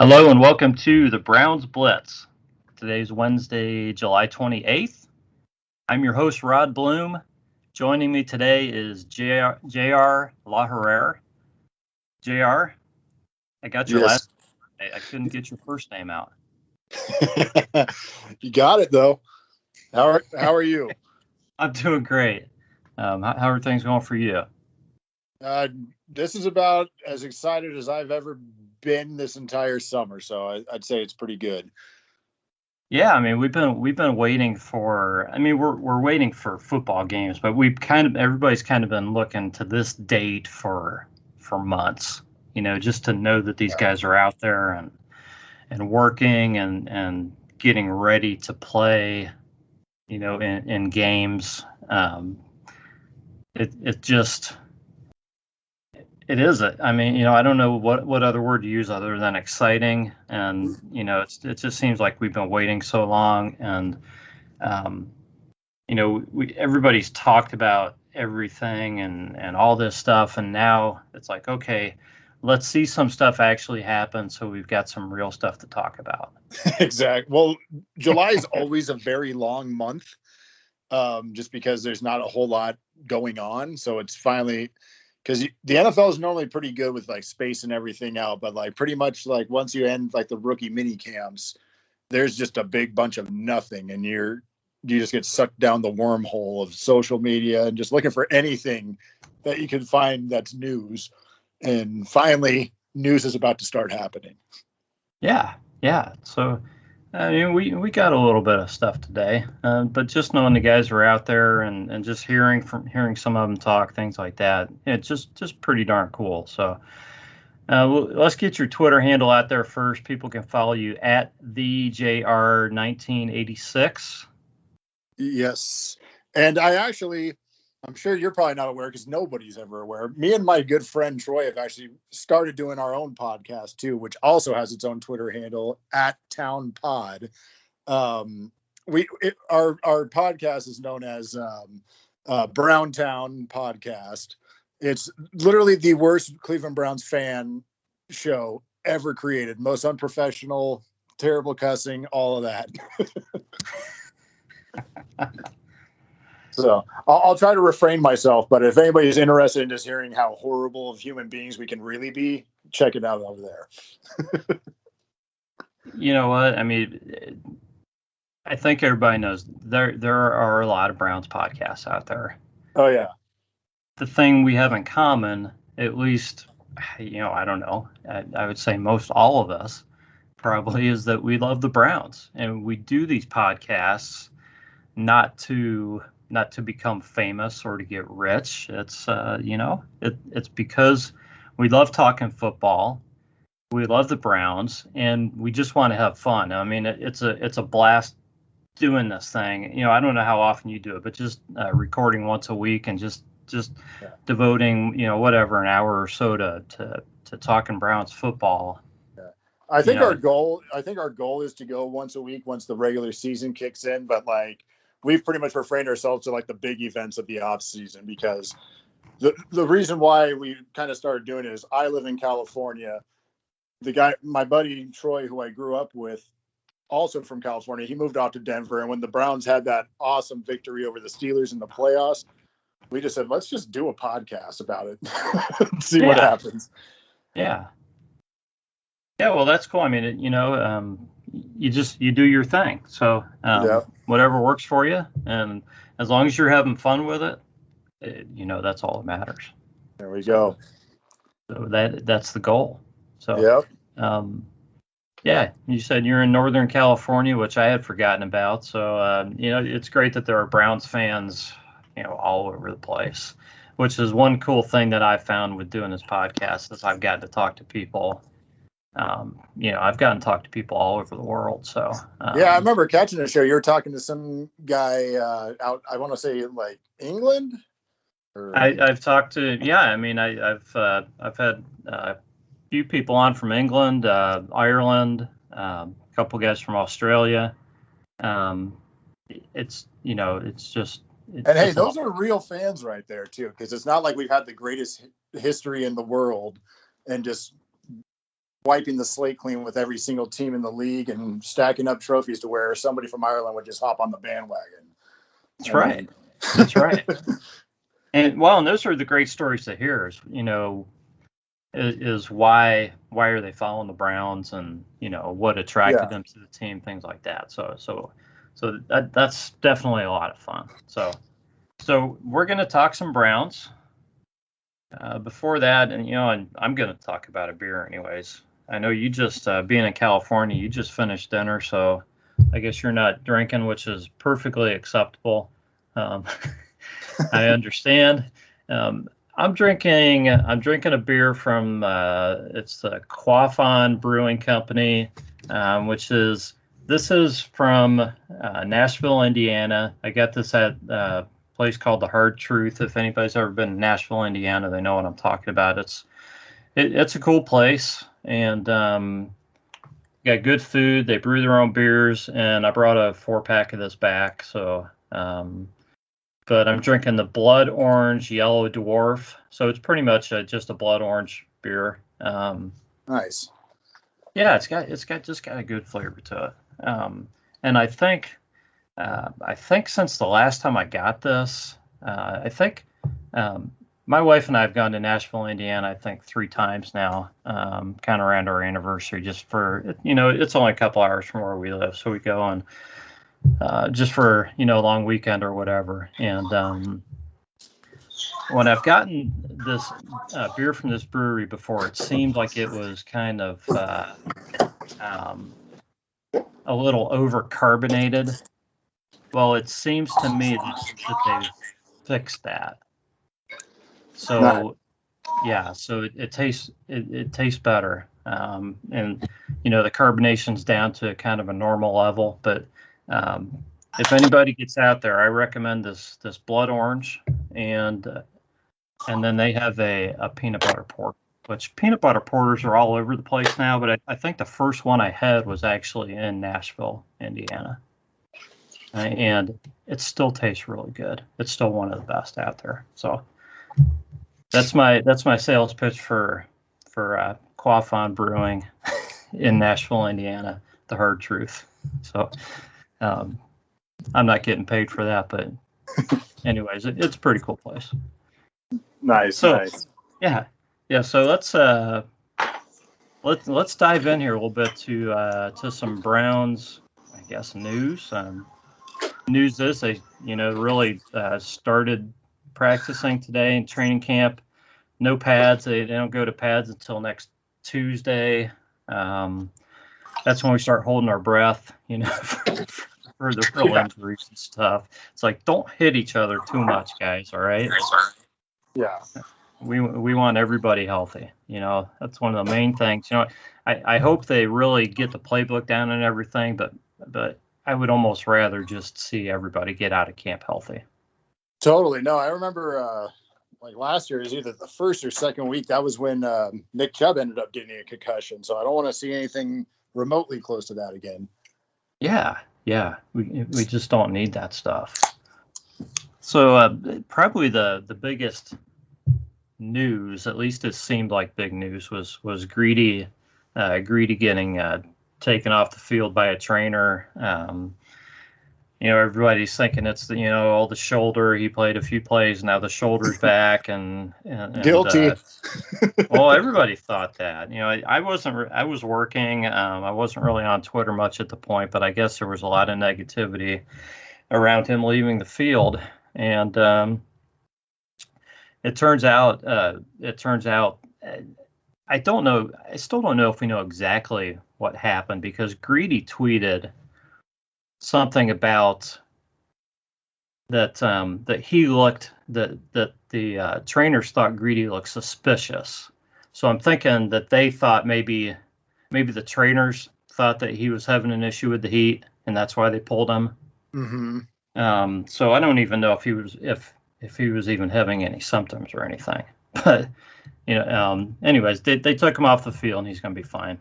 Hello and welcome to the Browns Blitz. Today's Wednesday, July 28th. I'm your host, Rod Bloom. Joining me today is J.R. Laherrere. J.R., I got your last name. I couldn't get your first name out. You got it, though. How are you? I'm doing great. How are things going for you? This is about as excited as I've ever been this entire summer, so I'd say it's pretty good. Yeah, I mean we've been waiting for. I mean we're waiting for football games, but everybody's kind of been looking to this date for months. Just to know that these guys are out there and working and getting ready to play. In games. It is. I mean, I don't know what other word to use other than exciting. And, it just seems like we've been waiting so long. And, everybody's talked about everything and all this stuff. And now it's like, okay, let's see some stuff actually happen. So we've got some real stuff to talk about. Exactly. Well, July is always a very long month, just because there's not a whole lot going on. So it's finally... because the NFL is normally pretty good with like space and everything out, but like pretty much like once you end like the rookie mini camps, there's just a big bunch of nothing, and you just get sucked down the wormhole of social media and just looking for anything that you can find that's news. And finally, news is about to start happening. Yeah. So, I mean, we got a little bit of stuff today, but just knowing the guys are out there and just hearing some of them talk, things like that, it's just pretty darn cool. So let's get your Twitter handle out there first. People can follow you at thejr1986. Yes, and I'm sure you're probably not aware because nobody's ever aware. Me and my good friend Troy have actually started doing our own podcast too, which also has its own Twitter handle at Town Pod. Our podcast is known as Browntown Podcast. It's literally the worst Cleveland Browns fan show ever created. Most unprofessional, terrible cussing, all of that. So I'll try to refrain myself, but if anybody's interested in just hearing how horrible of human beings we can really be, check it out over there. You know what? I mean, I think everybody knows there are a lot of Browns podcasts out there. Oh, yeah. The thing we have in common, at least, I don't know, I would say most all of us probably, is that we love the Browns. And we do these podcasts not to become famous or to get rich. It's it's because we love talking football. We love the Browns, and we just want to have fun. I mean, it's a blast doing this thing. I don't know how often you do it, but just recording once a week and just devoting whatever, an hour or so to talking Browns football. I think our goal is to go once a week once the regular season kicks in, but like we've pretty much refrained ourselves to like the big events of the off season, because the reason why we kind of started doing it is I live in California. My buddy Troy, who I grew up with, also from California, he moved out to Denver. And when the Browns had that awesome victory over the Steelers in the playoffs, we just said, let's just do a podcast about it. See what happens. Yeah. Yeah. Well, that's cool. I mean, you do your thing. So whatever works for you. And as long as you're having fun with it, that's all that matters. There we go. So that's the goal. So, you said you're in Northern California, which I had forgotten about. So, it's great that there are Browns fans, all over the place, which is one cool thing that I found with doing this podcast is I've gotten to talk to people. I've gotten to talk to people all over the world. So, I remember catching a show. You were talking to some guy out, I want to say like England. I've talked to, I've had a few people on from England, Ireland, a couple guys from Australia. It's just. And hey, those are real fans right there too, because it's not like we've had the greatest history in the world and just wiping the slate clean with every single team in the league and stacking up trophies to where somebody from Ireland would just hop on the bandwagon. That's right. That's right. And those are the great stories to hear. Is why are they following the Browns, and what attracted them to the team, things like that. So that's definitely a lot of fun. So we're going to talk some Browns. Before that, and I'm going to talk about a beer anyways. I know you just being in California, you just finished dinner, so I guess you're not drinking, which is perfectly acceptable. I understand. I'm drinking a beer from it's the Quaffon Brewing Company, this is from Nashville, Indiana. I got this at a place called The Hard Truth. If anybody's ever been to Nashville, Indiana, they know what I'm talking about. It's a cool place, and got good food. They brew their own beers, and I brought a 4-pack of this back. So, but I'm drinking the Blood Orange Yellow Dwarf. So it's pretty much just a blood orange beer. Nice. Yeah, it's got a good flavor to it. And I think since the last time I got this, my wife and I have gone to Nashville, Indiana, I think 3 times now, kind of around our anniversary, just for, it's only a couple hours from where we live. So we go and just for, a long weekend or whatever. And when I've gotten this beer from this brewery before, it seemed like it was kind of a little over-carbonated. Well, it seems to me that they've fixed that. So, yeah, so it tastes better, and the carbonation's down to kind of a normal level. But if anybody gets out there, I recommend this Blood Orange, and then they have a peanut butter porter, which peanut butter porters are all over the place now. But I think the first one I had was actually in Nashville, Indiana, and it still tastes really good. It's still one of the best out there. So. That's my sales pitch for Quaffon Brewing in Nashville, Indiana, The Hard Truth. So I'm not getting paid for that, but anyways, it's a pretty cool place. Nice. Yeah. So let's dive in here a little bit to some Browns, I guess, news. News is they really started practicing today in training camp. No pads. They don't go to pads until next Tuesday. That's when we start holding our breath, for the real injuries and stuff. It's like, don't hit each other too much, guys. All right. Yeah. We want everybody healthy. That's one of the main things. I hope they really get the playbook down and everything, but I would almost rather just see everybody get out of camp healthy. Totally. No, I remember like last year is either the first or second week. That was when Nick Chubb ended up getting a concussion. So I don't want to see anything remotely close to that again. Yeah. We just don't need that stuff. So probably the biggest news, at least it seemed like big news, was Greedy getting taken off the field by a trainer. Everybody's thinking it's all the shoulder. He played a few plays, now the shoulder's back, and guilty. Well, everybody thought that. I was working. I wasn't really on Twitter much at the point, but I guess there was a lot of negativity around him leaving the field, and it turns out. I don't know. I still don't know if we know exactly what happened, because Greedy tweeted something about that he looked that the trainers thought Greedy looked suspicious. So I'm thinking that they thought maybe the trainers thought that he was having an issue with the heat, and that's why they pulled him. Mm-hmm. So I don't even know if he was even having any symptoms or anything. But anyways, they took him off the field, and he's going to be fine.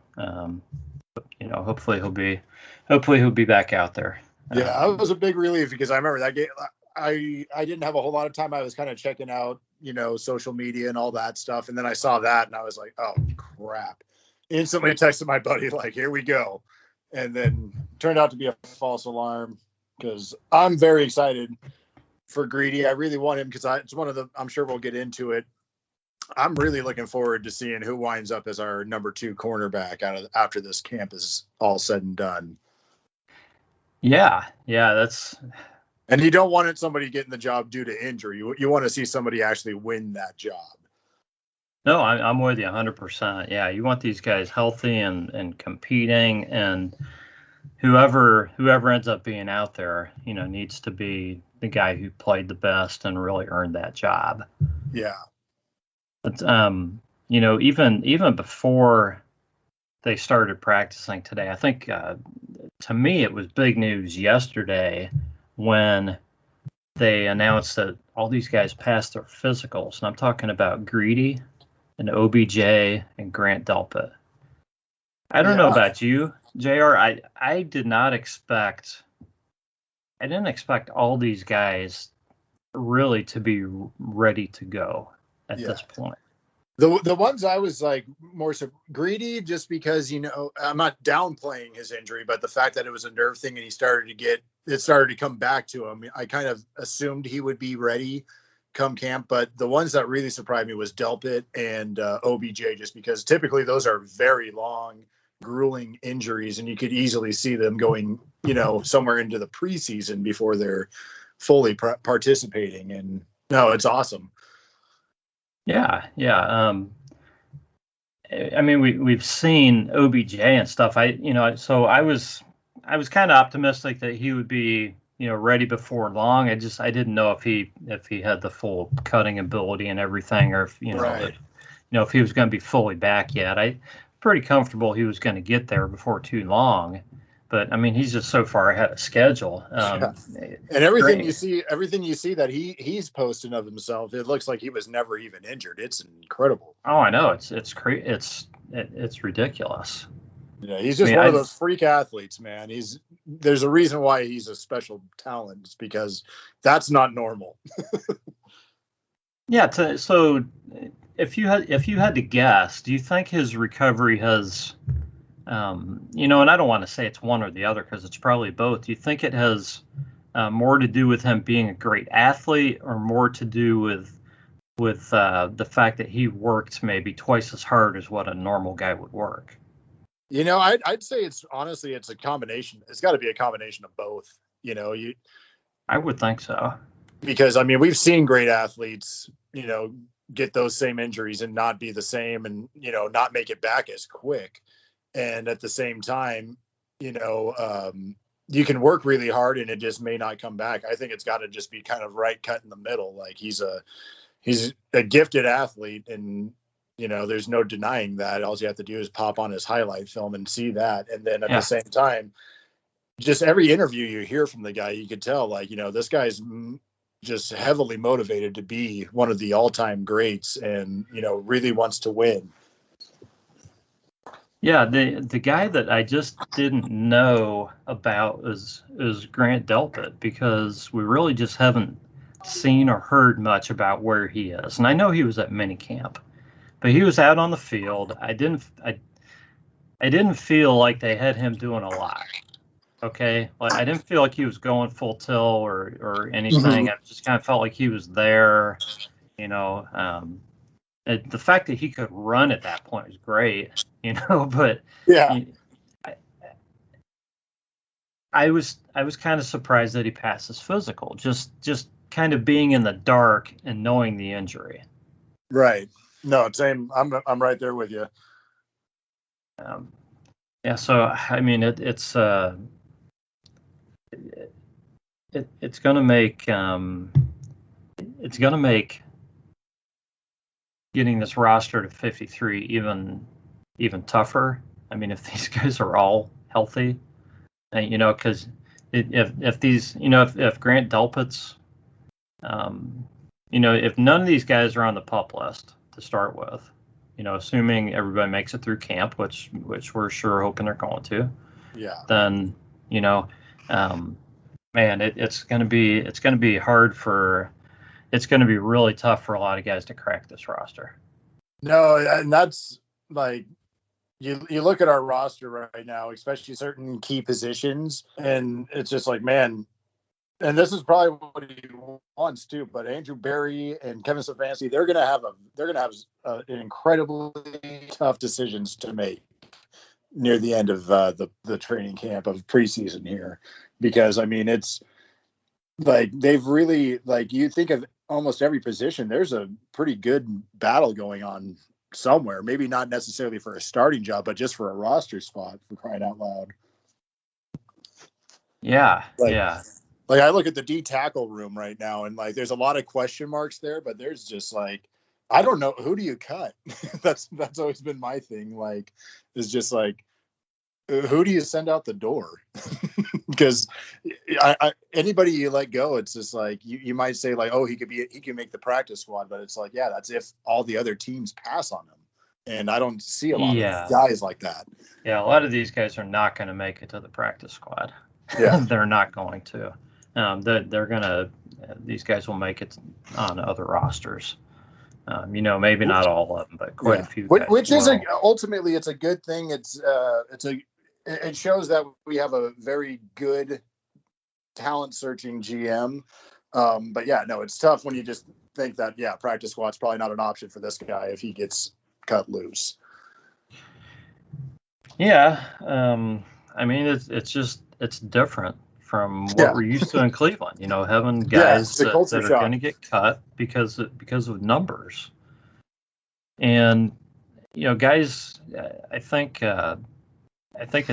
Hopefully he'll be back out there. Yeah, that was a big relief, because I remember that game. I didn't have a whole lot of time. I was kind of checking out, social media and all that stuff. And then I saw that and I was like, oh, crap. instantly texted my buddy like, "Here we go," and then turned out to be a false alarm because I'm very excited for Greedy. I really want him because it's one of the. I'm sure we'll get into it. I'm really looking forward to seeing who winds up as our number 2 cornerback after this camp is all said and done. Yeah, that's. And you don't want somebody getting the job due to injury. You want to see somebody actually win that job. No, I'm with you 100%. Yeah, you want these guys healthy and competing, and whoever ends up being out there, needs to be the guy who played the best and really earned that job. Yeah. But even before they started practicing today, I think to me it was big news yesterday when they announced that all these guys passed their physicals, and I'm talking about Greedy and OBJ and Grant Delpit. I don't know about you, JR. I didn't expect all these guys really to be ready to go at this point. The ones I was like more so Greedy, just because, I'm not downplaying his injury, but the fact that it was a nerve thing and it started to come back to him. I kind of assumed he would be ready come camp, but the ones that really surprised me was Delpit and OBJ, just because typically those are very long, grueling injuries, and you could easily see them going, somewhere into the preseason before they're fully participating. And no, it's awesome. Yeah. I mean, we've seen OBJ and stuff. So I was kind of optimistic that he would be, ready before long. I didn't know if he had the full cutting ability and everything, or if if he was going to be fully back yet. I'm pretty comfortable he was going to get there before too long. But I mean, he's just so far ahead of schedule. And everything you see that he's posting of himself, it looks like he was never even injured. It's incredible. Oh, I know. It's ridiculous. Yeah, he's just one of those freak athletes, man. There's a reason why he's a special talent. It's because that's not normal. Yeah. So if you had to guess, do you think his recovery has, and I don't want to say it's one or the other because it's probably both. Do you think it has more to do with him being a great athlete, or more to do with the fact that he worked maybe twice as hard as what a normal guy would work? I'd say it's a combination. It's got to be a combination of both. I would think so. Because I mean, we've seen great athletes, get those same injuries and not be the same, and not make it back as quick. And at the same time, you can work really hard and it just may not come back. I think it's got to just be kind of right cut in the middle. Like he's a gifted athlete, and there's no denying that. All you have to do is pop on his highlight film and see that. And then at the same time, just every interview you hear from the guy, you could tell, like, this guy's just heavily motivated to be one of the all-time greats, and, really wants to win. Yeah, the guy that I just didn't know about is Grant Delpit, because we really just haven't seen or heard much about where he is. And I know he was at minicamp, but he was out on the field. I didn't feel like they had him doing a lot. Okay, like I didn't feel like he was going full tilt or anything. I just kind of felt like he was there. The fact that he could run at that point was great. But yeah, I was kind of surprised that he passed his physical. Just kind of being in the dark and knowing the injury. Right. No, same. I'm right there with you. Yeah. So I mean, it's going to make getting this roster to 53 even tougher. I mean, if these guys are all healthy, because if Grant Delpit's, if none of these guys are on the PUP list to start with, assuming everybody makes it through camp, which we're sure hoping they're going to, then man, it's going to be hard it's going to be really tough for a lot of guys to crack this roster. No, and that's like you look at our roster right now, especially certain key positions, and it's just like, man, and this is probably what he wants too. But Andrew Berry and Kevin Stefanski, they're gonna have an incredibly tough decisions to make near the end of the training camp of preseason here, because I mean it's like they've really, like, you think of almost every position, there's a pretty good battle going on somewhere. Maybe not necessarily for a starting job, but just for a roster spot, for crying out loud. Yeah, Like, yeah. Like I look at the D tackle room right now, and like there's a lot of question marks there, but there's just like, I don't know, who do you cut? that's always been my thing. Like, is just like, who do you send out the door? Because anybody you let go, it's just like you might say like, oh, he can make the practice squad, but it's like, yeah, that's if all the other teams pass on him, and I don't see a lot of guys like that. Yeah, a lot of these guys are not going to make it to the practice squad. Yeah, they're not going to. They're gonna. These guys will make it on other rosters. Maybe not all of them, but quite a few guys. Which is ultimately, it's a good thing. It shows that we have a very good talent searching GM. But yeah, no, it's tough when you just think that, yeah, practice squad's probably not an option for this guy if he gets cut loose. Yeah. I mean, it's different from what we're used to in Cleveland. Having guys that are going to get cut because of numbers. And, guys, I think at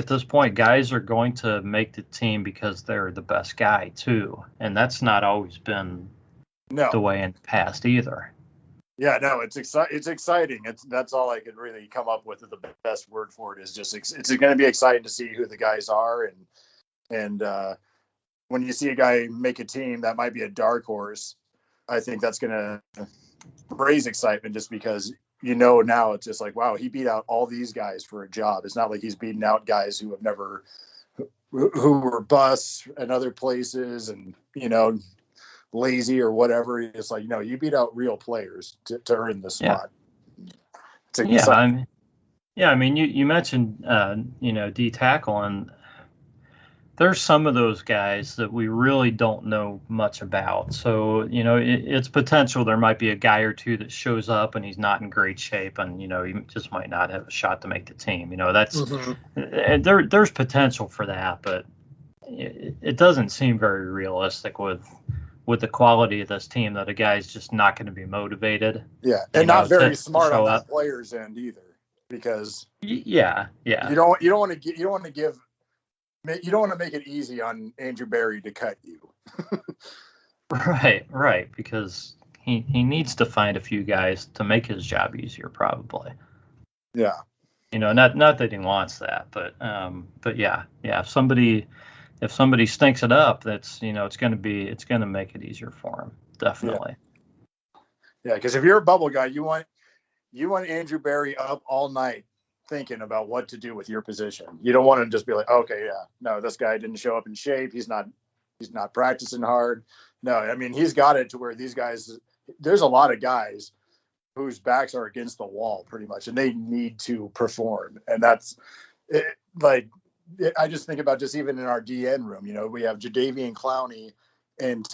this point, guys are going to make the team because they're the best guy too, and that's not always been the way in the past either. Yeah, no, it's exciting. That's all I could really come up with. The best word for it is just it's going to be exciting to see who the guys are, and when you see a guy make a team that might be a dark horse, I think that's going to raise excitement, just because now it's just like, wow, he beat out all these guys for a job. It's not like he's beating out guys who were busts at other places and lazy or whatever. It's like, you beat out real players to earn the spot. I mean, you mentioned D tackle, and there's some of those guys that we really don't know much about. So, it's potential there might be a guy or two that shows up and he's not in great shape, and, he just might not have a shot to make the team. That's there's potential for that, but it doesn't seem very realistic with the quality of this team that a guy's just not going to be motivated. Yeah, and not very smart on that player's end either, because you don't want to make it easy on Andrew Berry to cut you. Right, because he needs to find a few guys to make his job easier, probably. Yeah. Not that he wants that, but yeah, if somebody stinks it up, that's it's going to make it easier for him, definitely. Yeah, because if you're a bubble guy, you want Andrew Berry up all night thinking about what to do with your position. You don't want to just be like, okay, yeah, no, this guy didn't show up in shape. He's not practicing hard. No, I mean, he's got it to where these guys, there's a lot of guys whose backs are against the wall pretty much, and they need to perform. And that's it, like, I just think about just even in our DN room, we have Jadeveon Clowney and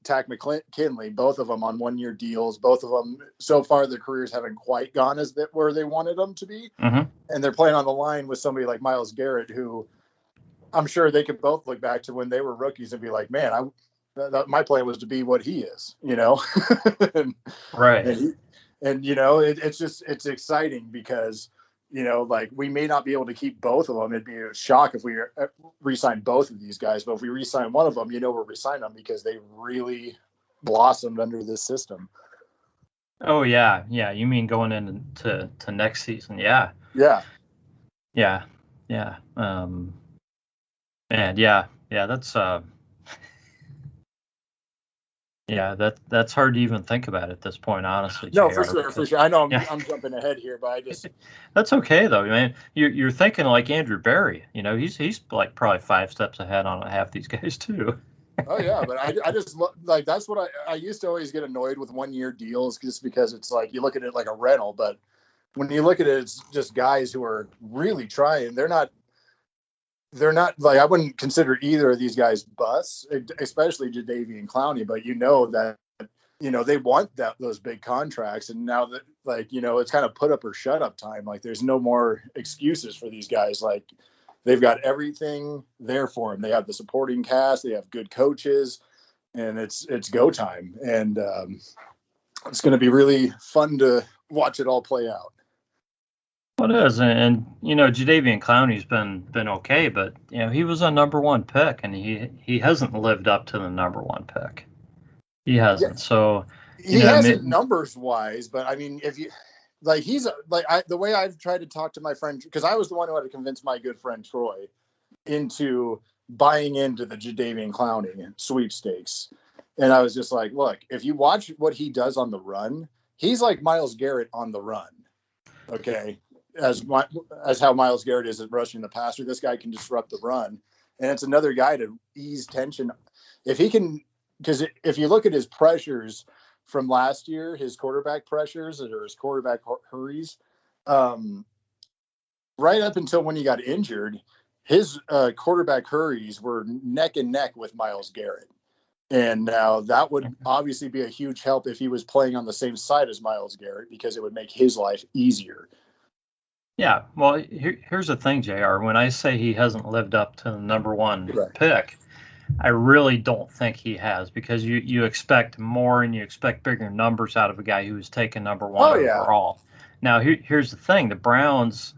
Tack McKinley, both of them on 1-year deals. Both of them, so far, their careers haven't quite gone where they wanted them to be. Mm-hmm. And they're playing on the line with somebody like Myles Garrett, who I'm sure they could both look back to when they were rookies and be like, man, my plan was to be what he is, and, right. It's exciting because, like, we may not be able to keep both of them. It'd be a shock if we re-sign both of these guys, but if we re-sign one of them, we're re-signing them because they really blossomed under this system. Oh yeah. You mean going into next season? Yeah. And that's that's hard to even think about at this point, honestly. No, JR, for sure. I know I'm jumping ahead here, but I just that's okay though, man. You're thinking like Andrew Berry. He's like probably 5 steps ahead on half these guys too. Oh yeah, but I just like, that's what I used to always get annoyed with 1-year deals, just because it's like you look at it like a rental, but when you look at it, it's just guys who are really trying. They're not like, I wouldn't consider either of these guys busts, especially Jadeveon Clowney, but that, they want those big contracts. And now that, like, it's kind of put up or shut up time. Like, there's no more excuses for these guys. Like, they've got everything there for them. They have the supporting cast, they have good coaches, and it's go time. And it's going to be really fun to watch it all play out. Well, it is, and Jadeveon Clowney's been okay, but he was a number one pick, and he hasn't lived up to the number one pick. He hasn't. Yeah. So he hasn't numbers wise, but I mean, if you like, he's like, the way I've tried to talk to my friend, because I was the one who had to convince my good friend Troy into buying into the Jadeveon Clowney sweepstakes. And I was just like, look, if you watch what he does on the run, he's like Myles Garrett on the run. Okay. As how Myles Garrett is at rushing the passer, this guy can disrupt the run. And it's another guy to ease tension. If he can, because if you look at his pressures from last year, his quarterback pressures or his quarterback hurries, right up until when he got injured, his quarterback hurries were neck and neck with Myles Garrett. And now that would obviously be a huge help if he was playing on the same side as Myles Garrett, because it would make his life easier. Yeah, well, here's the thing, JR. When I say he hasn't lived up to the number one pick, I really don't think he has, because you expect more and you expect bigger numbers out of a guy who was taken number one overall. Now, here's the thing. The Browns,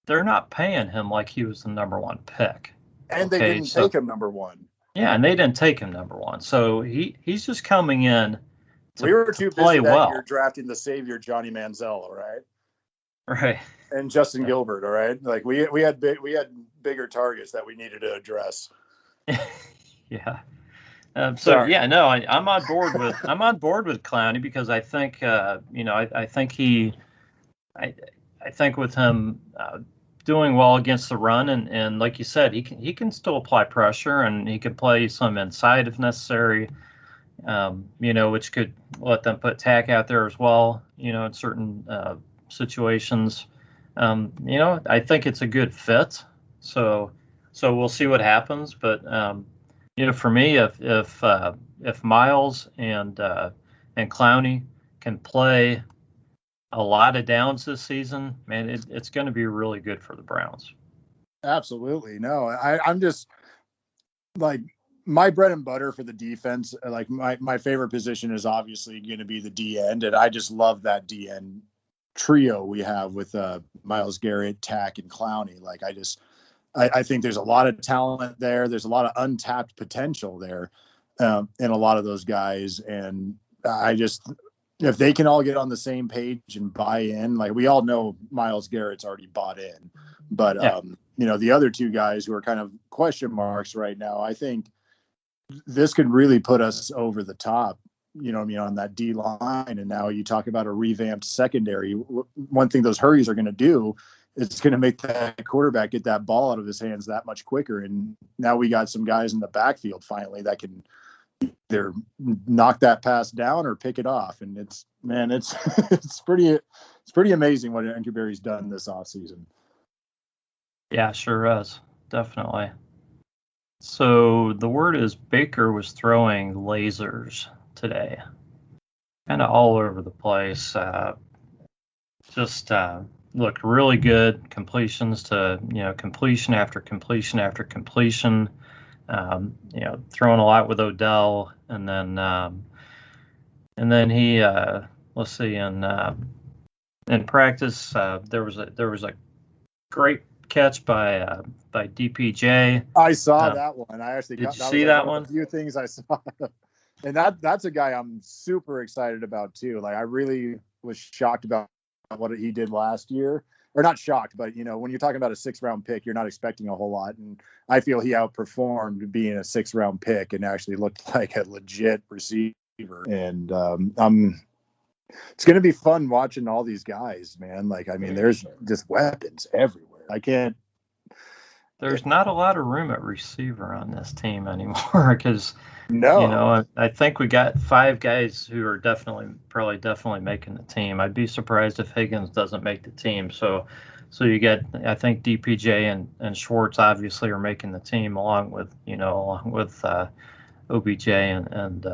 they're not paying him like he was the number one pick. And they didn't take him number one. Yeah, and they didn't take him number one. So he's just coming in to We were too play busy that well. year drafting the savior, Johnny Manziel, all right? Right. And Justin Gilbert, all right? Like, we had bigger targets that we needed to address. Yeah. I'm on board with Clowney, because I think I think with him doing well against the run, and like you said, he can still apply pressure, and he can play some inside if necessary, which could let them put tack out there as well, in certain situations. I think it's a good fit. So we'll see what happens, but for me, if Myles and Clowney can play a lot of downs this season, man, it's going to be really good for the Browns. Absolutely. No, I'm just like, my bread and butter for the defense. Like, my favorite position is obviously going to be the D end, and I just love that D end trio we have with Myles Garrett, Tack, and Clowney. Like, I think there's a lot of talent there. There's a lot of untapped potential there in a lot of those guys. And if they can all get on the same page and buy in, like, we all know Myles Garrett's already bought in, but the other two guys who are kind of question marks right now, I think this could really put us over the top, on that D line. And now you talk about a revamped secondary. One thing those hurries are going to do, it's going to make that quarterback get that ball out of his hands that much quicker. And now we got some guys in the backfield finally that can either knock that pass down or pick it off. And it's pretty amazing what Enterbury's done this offseason. Yeah, sure is. Definitely. So the word is Baker was throwing lasers today, kind of all over the place. Looked really good. Completions to, completion after completion after completion. Throwing a lot with Odell, and then he let's see, in practice there was a great catch by DPJ. I saw that one. I actually did you see that one? A few things I saw, and that's a guy I'm super excited about too. Like, I really was shocked about what he did last year, or not shocked, but when you're talking about a 6th round pick, you're not expecting a whole lot. And I feel he outperformed being a 6th round pick and actually looked like a legit receiver. And it's going to be fun watching all these guys, man. Like, I mean, there's just weapons everywhere. there's not a lot of room at receiver on this team anymore because No. I think we got 5 guys who are definitely making the team. I'd be surprised if Higgins doesn't make the team. So you get, I think DPJ and Schwartz obviously are making the team along with OBJ and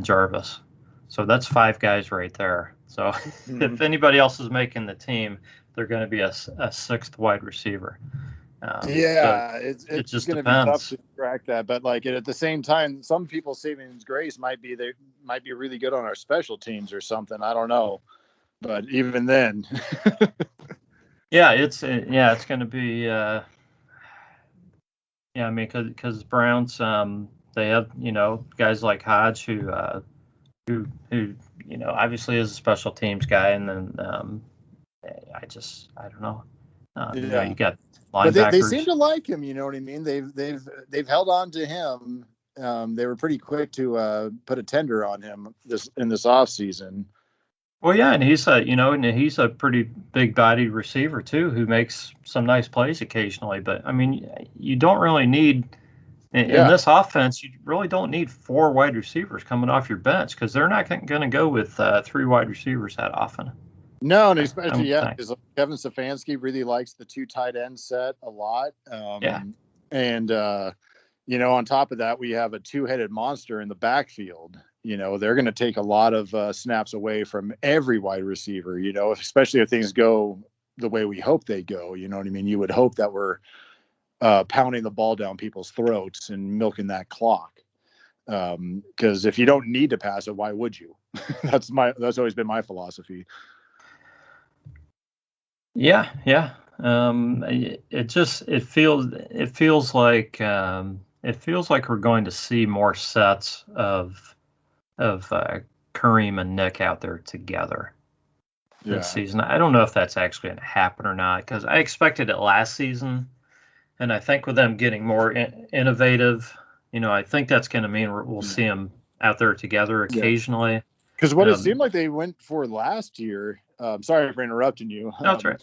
Jarvis. So that's 5 guys right there. So if anybody else is making the team, they're going to be a 6th wide receiver. Yeah, it it's just going to be tough depends. to track that, but like at the same time, some people's saving grace might be they might be really good on our special teams or something. I don't know, but even then, Yeah, it's going to be I mean, because Browns they have guys like Hodge who obviously is a special teams guy, and then I don't know. yeah. You got But they seem linebackers. to like him. You know what I mean? They've held on to him. They were pretty quick to put a tender on him in this off season. Well, yeah, and he's a pretty big bodied receiver too, who makes some nice plays occasionally. But I mean, you don't really need in Yeah. this offense. You really don't need 4 wide receivers coming off your bench because they're not going to go with 3 wide receivers that often. No, and I especially would think. because Kevin Stefanski really likes the 2 tight end set a lot. Yeah. And on top of that, we have a 2-headed monster in the backfield. They're going to take a lot of snaps away from every wide receiver. Especially if things go the way we hope they go. You know what I mean? You would hope that we're pounding the ball down people's throats and milking that clock. Because if you don't need to pass it, why would you? That's always been my philosophy. Yeah, yeah. It feels like we're going to see more sets of Kareem and Nick out there together this season. I don't know if that's actually going to happen or not because I expected it last season, and I think with them getting more innovative, I think that's going to mean we'll see them out there together occasionally. Because what it seemed like they went for last year. Sorry for interrupting you. No, that's right.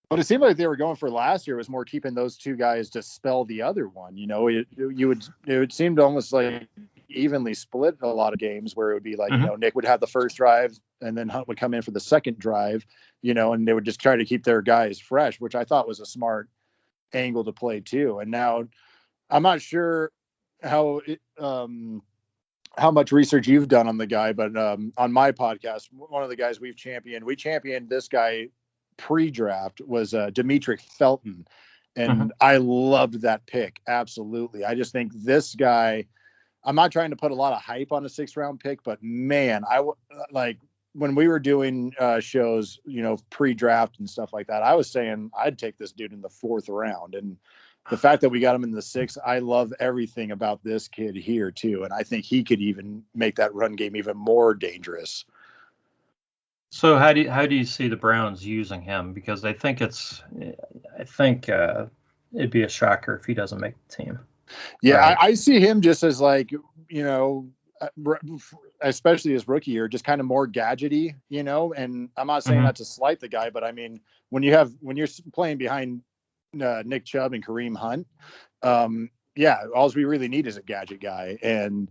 What it seemed like they were going for last year was more keeping those 2 guys to spell the other one. It would seem to almost like evenly split a lot of games where it would be like, Nick would have the first drive and then Hunt would come in for the second drive, and they would just try to keep their guys fresh, which I thought was a smart angle to play too. And now I'm not sure how much research you've done on the guy, but on my podcast, one of the guys we championed this guy pre-draft was Demetric Felton. And I loved that pick. Absolutely. I just think this guy, I'm not trying to put a lot of hype on a 6th round pick, but man, like when we were doing shows, pre-draft and stuff like that, I was saying I'd take this dude in the 4th round. And the fact that we got him in the 6th, I love everything about this kid here too. And I think he could even make that run game even more dangerous. So how do you see the Browns using him? Because I think it'd be a shocker if he doesn't make the team. Yeah, right. I see him just as like, especially his rookie year, just kind of more gadgety, and I'm not saying that to slight the guy, but I mean, when you're playing behind Nick Chubb and Kareem Hunt, all we really need is a gadget guy. And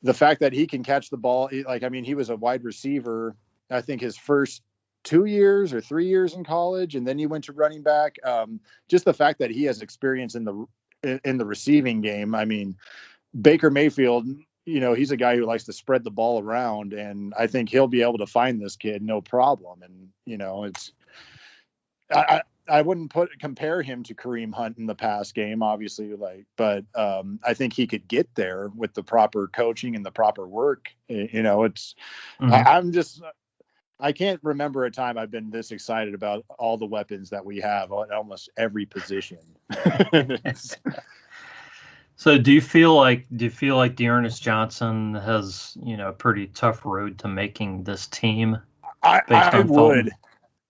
the fact that he can catch the ball, he was a wide receiver, I think his first 2 years or 3 years in college, and then he went to running back. Just the fact that he has experience in the receiving game. I mean, Baker Mayfield, he's a guy who likes to spread the ball around, and I think he'll be able to find this kid no problem. And it's I wouldn't compare him to Kareem Hunt in the past game, obviously, but I think he could get there with the proper coaching and the proper work. I can't remember a time I've been this excited about all the weapons that we have at almost every position. So do you feel like Dearness Johnson has, a pretty tough road to making this team? I would.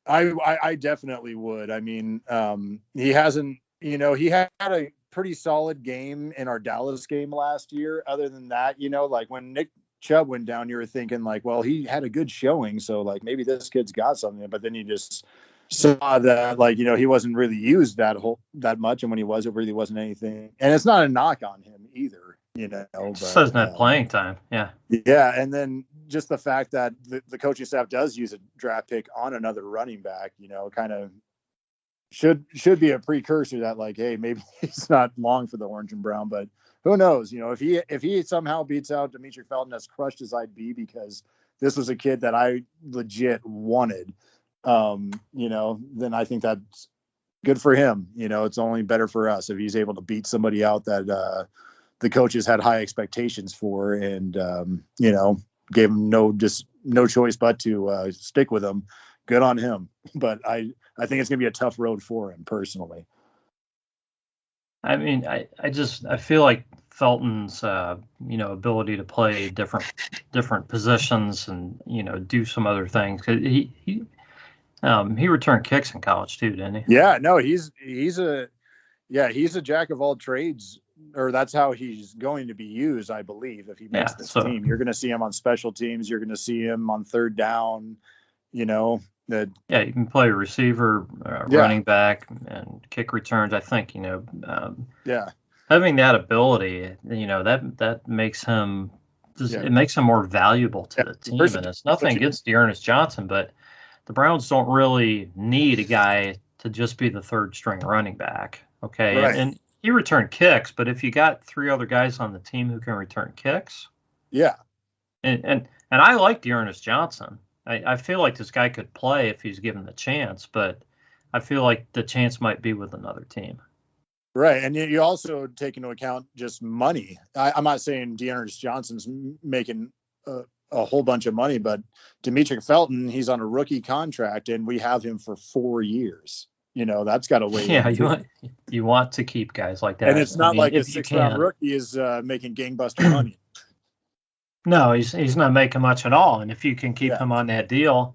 I definitely would. I mean, he hasn't, he had a pretty solid game in our Dallas game last year. Other than that, like when Nick Chubb went down, you were thinking like, well, he had a good showing, so like maybe this kid's got something. But then he just saw that, like, he wasn't really used that much, and when he was, it really wasn't anything. And it's not a knock on him either, Just but doesn't have playing time. Yeah. yeah. And then just the fact that the coaching staff does use a draft pick on another running back, kind of should be a precursor that, like, hey, maybe he's not long for the orange and brown, but who knows? If he somehow beats out Demetric Felton, as crushed as I'd be, because this was a kid that I legit wanted, then I think that's good for him. It's only better for us if he's able to beat somebody out that the coaches had high expectations for, and gave him no choice but to stick with him. Good on him. But I think it's gonna be a tough road for him personally. I mean, I feel like Felton's ability to play different positions and do some other things, because he returned kicks in college too, didn't he? Yeah, no, he's a jack of all trades, or that's how he's going to be used, I believe. If he makes this team, you're going to see him on special teams. You're going to see him on third down. You can play receiver, running back, and kick returns. I think having that ability, that makes him it makes him more valuable to the team. And it's nothing against Dearness Johnson, but the Browns don't really need a guy to just be the third string running back. Okay. Right. And he returned kicks, but if you got three other guys on the team who can return kicks. Yeah. And I like Dearness Johnson. I feel like this guy could play if he's given the chance, but I feel like the chance might be with another team. Right. And you also take into account just money. I'm not saying Dearness Johnson's making a whole bunch of money, but Demetric Felton, he's on a rookie contract, and we have him for 4 years. That's got to wait. Yeah, you want to keep guys like that. And it's not like a 6th-round rookie is making gangbuster money. No, he's not making much at all. And if you can keep him on that deal,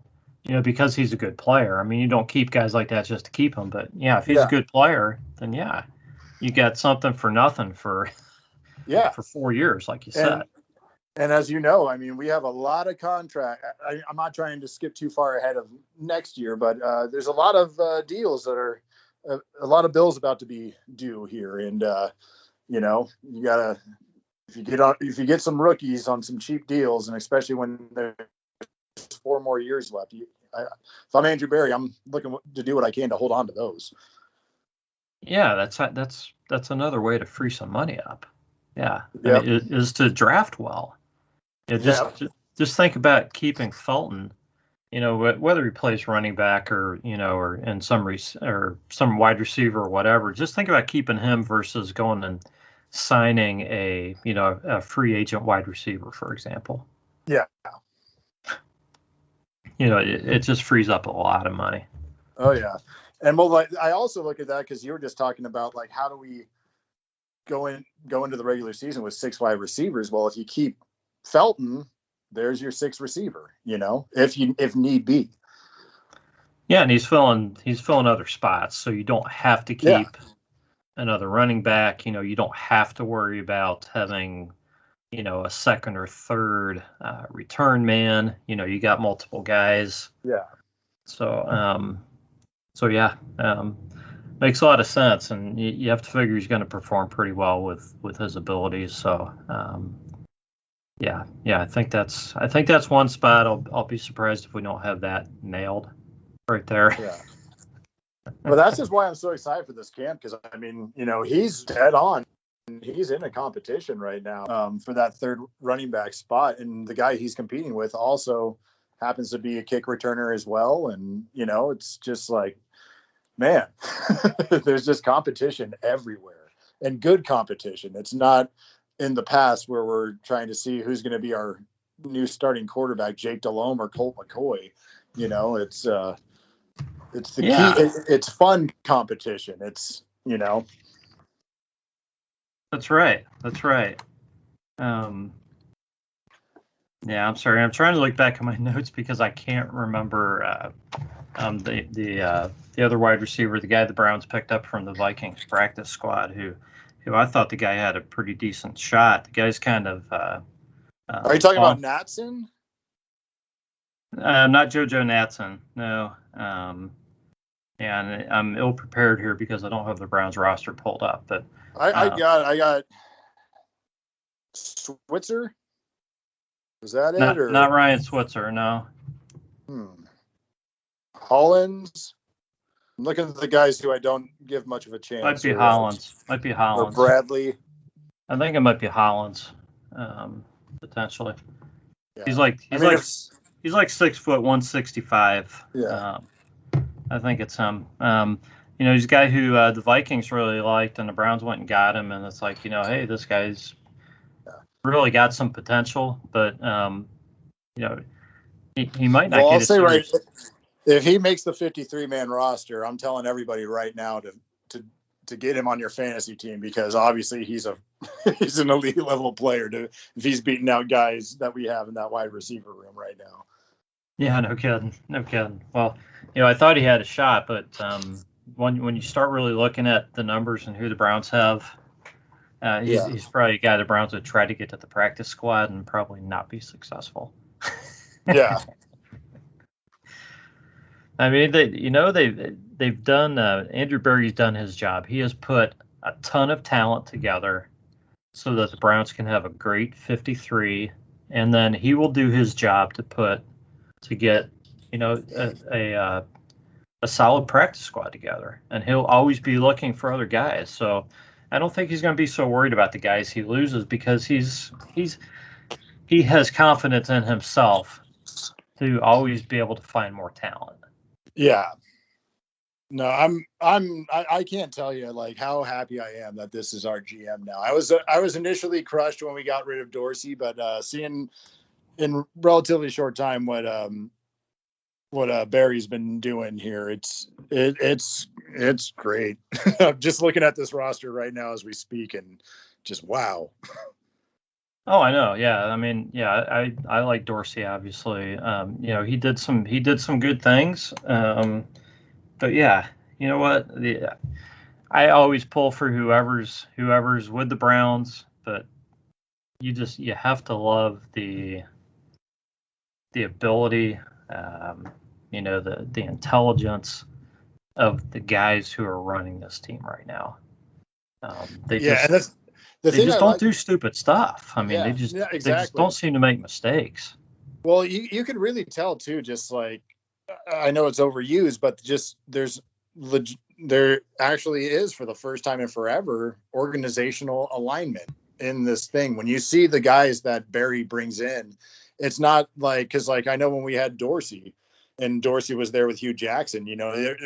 because he's a good player. I mean, you don't keep guys like that just to keep him, but if he's a good player, then you got something for nothing for 4 years, like you said. And as you know, I mean, we have a lot of contract. I'm not trying to skip too far ahead of next year, but there's a lot of deals that are a lot of bills about to be due here, and you gotta. If you get some rookies on some cheap deals, and especially when there's 4 more years left, if I'm Andrew Berry, I'm looking to do what I can to hold on to those. Yeah, that's another way to free some money up. Yeah, I mean, is to draft well. Just think about keeping Felton. Whether he plays running back or or in some wide receiver or whatever. Just think about keeping him versus going and signing a free agent wide receiver, for example. Yeah. It just frees up a lot of money. Oh yeah. And I also look at that because you were just talking about, like, how do we go into the regular season with 6 wide receivers? Well, if you keep Felton, there's your 6th receiver, if need be. Yeah, and he's filling other spots, so you don't have to keep another running back. You don't have to worry about having, a second or third return man. You got multiple guys. Yeah. So, makes a lot of sense, and you have to figure he's going to perform pretty well with his abilities. So, I think that's one spot. I'll be surprised if we don't have that nailed right there. Yeah. Well, that's just why I'm so excited for this camp, because I mean, he's dead on. He's in a competition right now for that third running back spot, and the guy he's competing with also happens to be a kick returner as well. And it's just like, man, there's just competition everywhere, and good competition. It's not in the past where we're trying to see who's going to be our new starting quarterback, Jake Delhomme or Colt McCoy. It's the key. It's fun competition. It's, That's right. I'm sorry. I'm trying to look back at my notes because I can't remember the other wide receiver, the guy the Browns picked up from the Vikings practice squad, who I thought the guy had a pretty decent shot. The guy's kind of. Are you talking about Natson? Not JoJo Natson. No. And I'm ill prepared here because I don't have the Browns roster pulled up. But I got Switzer. Was that it not or Ryan Switzer, no. Hollins? I'm looking at the guys who I don't give much of a Might chance. be Hollins. Or Bradley. I think it might be Hollins, potentially. Yeah. He's like 6 foot 165. Yeah. I think it's him. He's a guy who the Vikings really liked, and the Browns went and got him, and it's like, hey, this guy's really got some potential, but he might not get I'll a say serious. Right, if he makes the 53-man roster, I'm telling everybody right now to get him on your fantasy team, because obviously he's an elite level player if he's beating out guys that we have in that wide receiver room right now. Yeah, no kidding. Well, I thought he had a shot, but when you start really looking at the numbers and who the Browns have, he's probably a guy the Browns would try to get to the practice squad and probably not be successful. Yeah. I mean, they've done. Andrew Berry's done his job. He has put a ton of talent together so that the Browns can have a great 53, and then he will do his job to get a solid practice squad together, and he'll always be looking for other guys. So I don't think he's going to be so worried about the guys he loses, because he has confidence in himself to always be able to find more talent. Yeah. No, I can't tell you like how happy I am that this is our GM now. I was initially crushed when we got rid of Dorsey, but seeing in relatively short time what Barry's been doing here, it's great. Just looking at this roster right now as we speak, and just wow. Oh, I know. Yeah, I mean, yeah, I like Dorsey, obviously. He did some good things. But yeah, you know what? I always pull for whoever's with the Browns, but you have to love the ability, the intelligence of the guys who are running this team right now. They just don't do stupid stuff. I mean, exactly. They just don't seem to make mistakes. Well, you can really tell too, just like, I know it's overused, but just there actually is, for the first time in forever, organizational alignment in this thing. When you see the guys that Barry brings in, it's not like, because like I know when we had Dorsey, and Dorsey was there with Hugh Jackson, it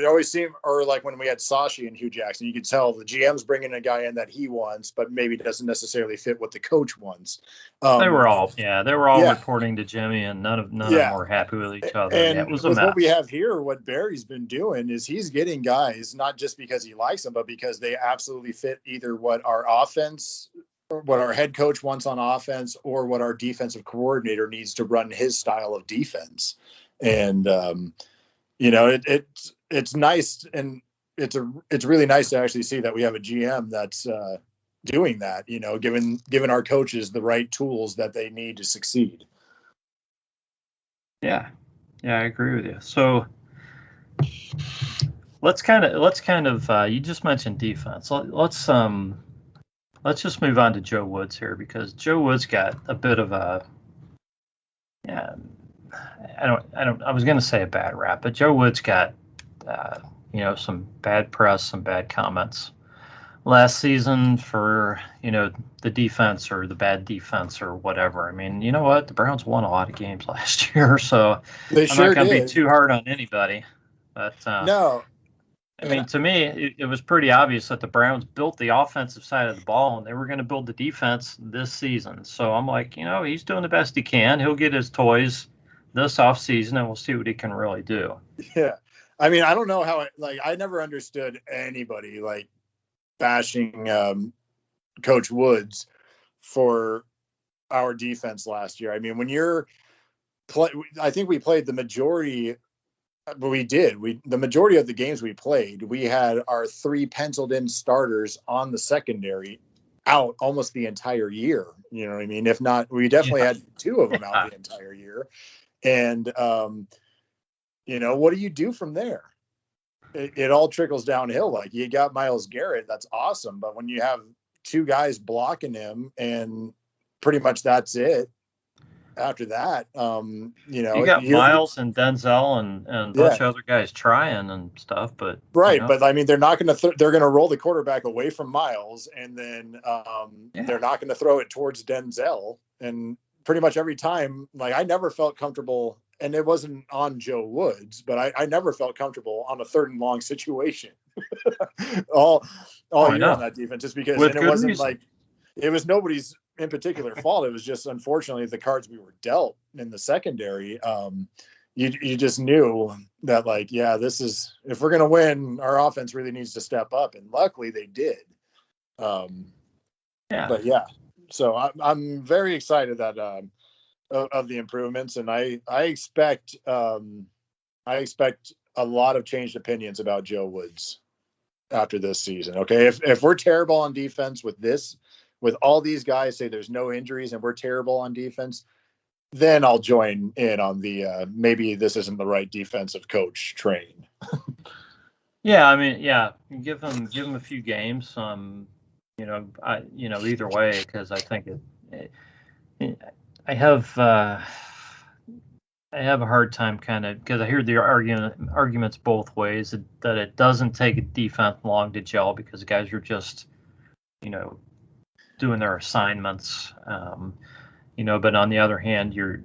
always seemed, or like when we had Sashi and Hugh Jackson, you could tell the GM's bringing a guy in that he wants, but maybe doesn't necessarily fit what the coach wants. They were all reporting to Jimmy, and none of them were happy with each other. And it was a with mess. What we have here, what Barry's been doing is he's getting guys, not just because he likes them, but because they absolutely fit either what our offense, or what our head coach wants on offense, or what our defensive coordinator needs to run his style of defense. And it's nice, and it's really nice to actually see that we have a GM that's doing that, giving our coaches the right tools that they need to succeed. Yeah, I agree with you. So let's kind of you just mentioned defense. Let's just move on to Joe Woods here, because Joe Woods got a bit of a I was going to say a bad rap, but Joe Woods got some bad press, some bad comments last season for the defense, or the bad defense, or whatever. I mean, you know what? The Browns won a lot of games last year, so I'm not going to be too hard on anybody. But no. I mean, to me, it was pretty obvious that the Browns built the offensive side of the ball, and they were going to build the defense this season. So I'm like, he's doing the best he can. He'll get his toys this offseason, and we'll see what he can really do. Yeah. I mean, I don't know how, I never understood anybody, bashing Coach Woods for our defense last year. I mean, I think we played the majority. But the majority of the games we played, we had our 3 penciled in starters on the secondary out almost the entire year. You know what I mean? If not, we definitely had 2 of them out the entire year. And, what do you do from there? it all trickles downhill. Like, you got Myles Garrett, that's awesome, but when you have two guys blocking him and pretty much that's it after that, You got Miles and Denzel and a bunch yeah, of other guys trying and stuff, but right. But I mean, they're not going to they're going to roll the quarterback away from Miles, and then they're not going to throw it towards Denzel. And pretty much every time, like, I never felt comfortable, and it wasn't on Joe Woods, but I never felt comfortable on a 3rd and long situation all year on that defense, just because, and it wasn't reason. Like, it was nobody's in particular fault. It was just, unfortunately, the cards we were dealt in the secondary. You just knew that, like, yeah, this is, if we're going to win, our offense really needs to step up. And luckily they did. But yeah, so I'm very excited that, of the improvements. And I expect a lot of changed opinions about Joe Woods after this season. Okay. If we're terrible on defense with all these guys, say there's no injuries and we're terrible on defense, then I'll join in on the maybe this isn't the right defensive coach train. Yeah, I mean, yeah, give him a few games. Either way, because I think I have a hard time kind of, because I hear the arguments both ways, that it doesn't take a defense long to gel because guys are just, doing their assignments. But on the other hand, you're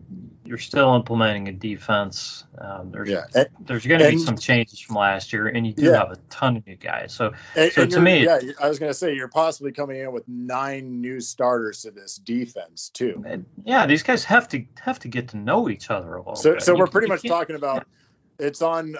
still implementing a defense. There's going to be some changes from last year, and you do have a ton of new guys. So to me, I was going to say, you're possibly coming in with 9 new starters to this defense too. Yeah, these guys have to get to know each other a little bit. So we're pretty much talking about it's on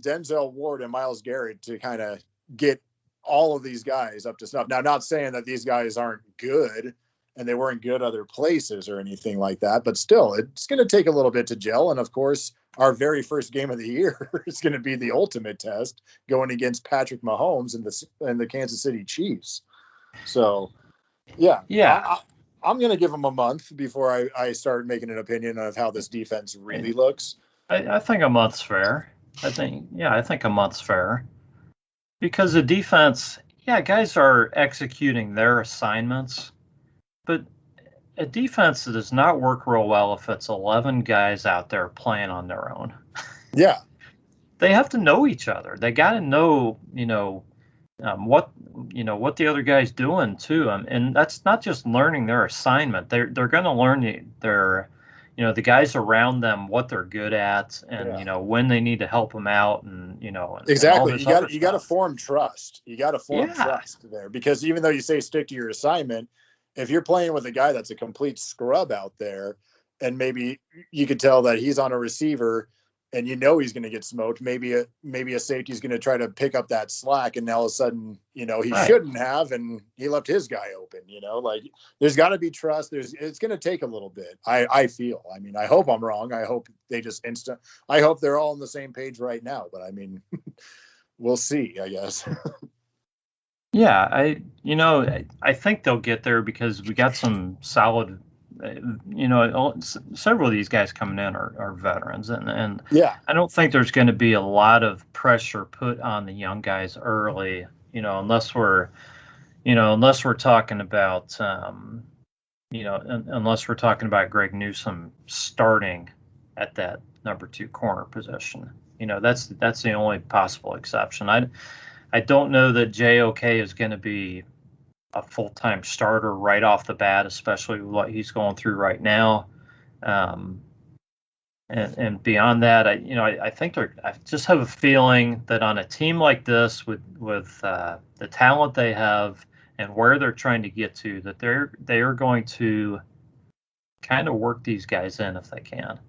Denzel Ward and Myles Garrett to kind of get all of these guys up to snuff. Now, not saying that these guys aren't good and they weren't good other places or anything like that, but still, it's going to take a little bit to gel. And of course, our very first game of the year is going to be the ultimate test, going against Patrick Mahomes and the Kansas City Chiefs. So, yeah. I'm going to give them a month before I start making an opinion of how this defense really looks. I think a month's fair. I think a month's fair. Because the defense, guys are executing their assignments, but a defense does not work real well if it's 11 guys out there playing on their own. Yeah. They have to know each other. They got to know, what the other guy's doing too. And that's not just learning their assignment. They're going to learn the guys around them, what they're good at, and when they need to help them out, and exactly. You got to form trust. You got to form trust there, because even though you say stick to your assignment, if you're playing with a guy that's a complete scrub out there, and maybe you could tell that he's on a receiver and he's going to get smoked, maybe a safety is going to try to pick up that slack, and now all of a sudden, he shouldn't have, and he left his guy open. Like, there's got to be trust. It's going to take a little bit. I feel. I mean, I hope I'm wrong. I hope they just I hope they're all on the same page right now. But I mean, we'll see, I guess. Yeah, I think they'll get there, because we got some solid. Several of these guys coming in are veterans, and I don't think there's going to be a lot of pressure put on the young guys early, unless we're talking about, unless we're talking about Greg Newsome starting at that number 2 corner position. That's the only possible exception. I don't know that JOK is going to be a full-time starter right off the bat, especially what he's going through right now. And beyond that, I think I just have a feeling that on a team like this, with the talent they have and where they're trying to get to, that they are going to kind of work these guys in if they can,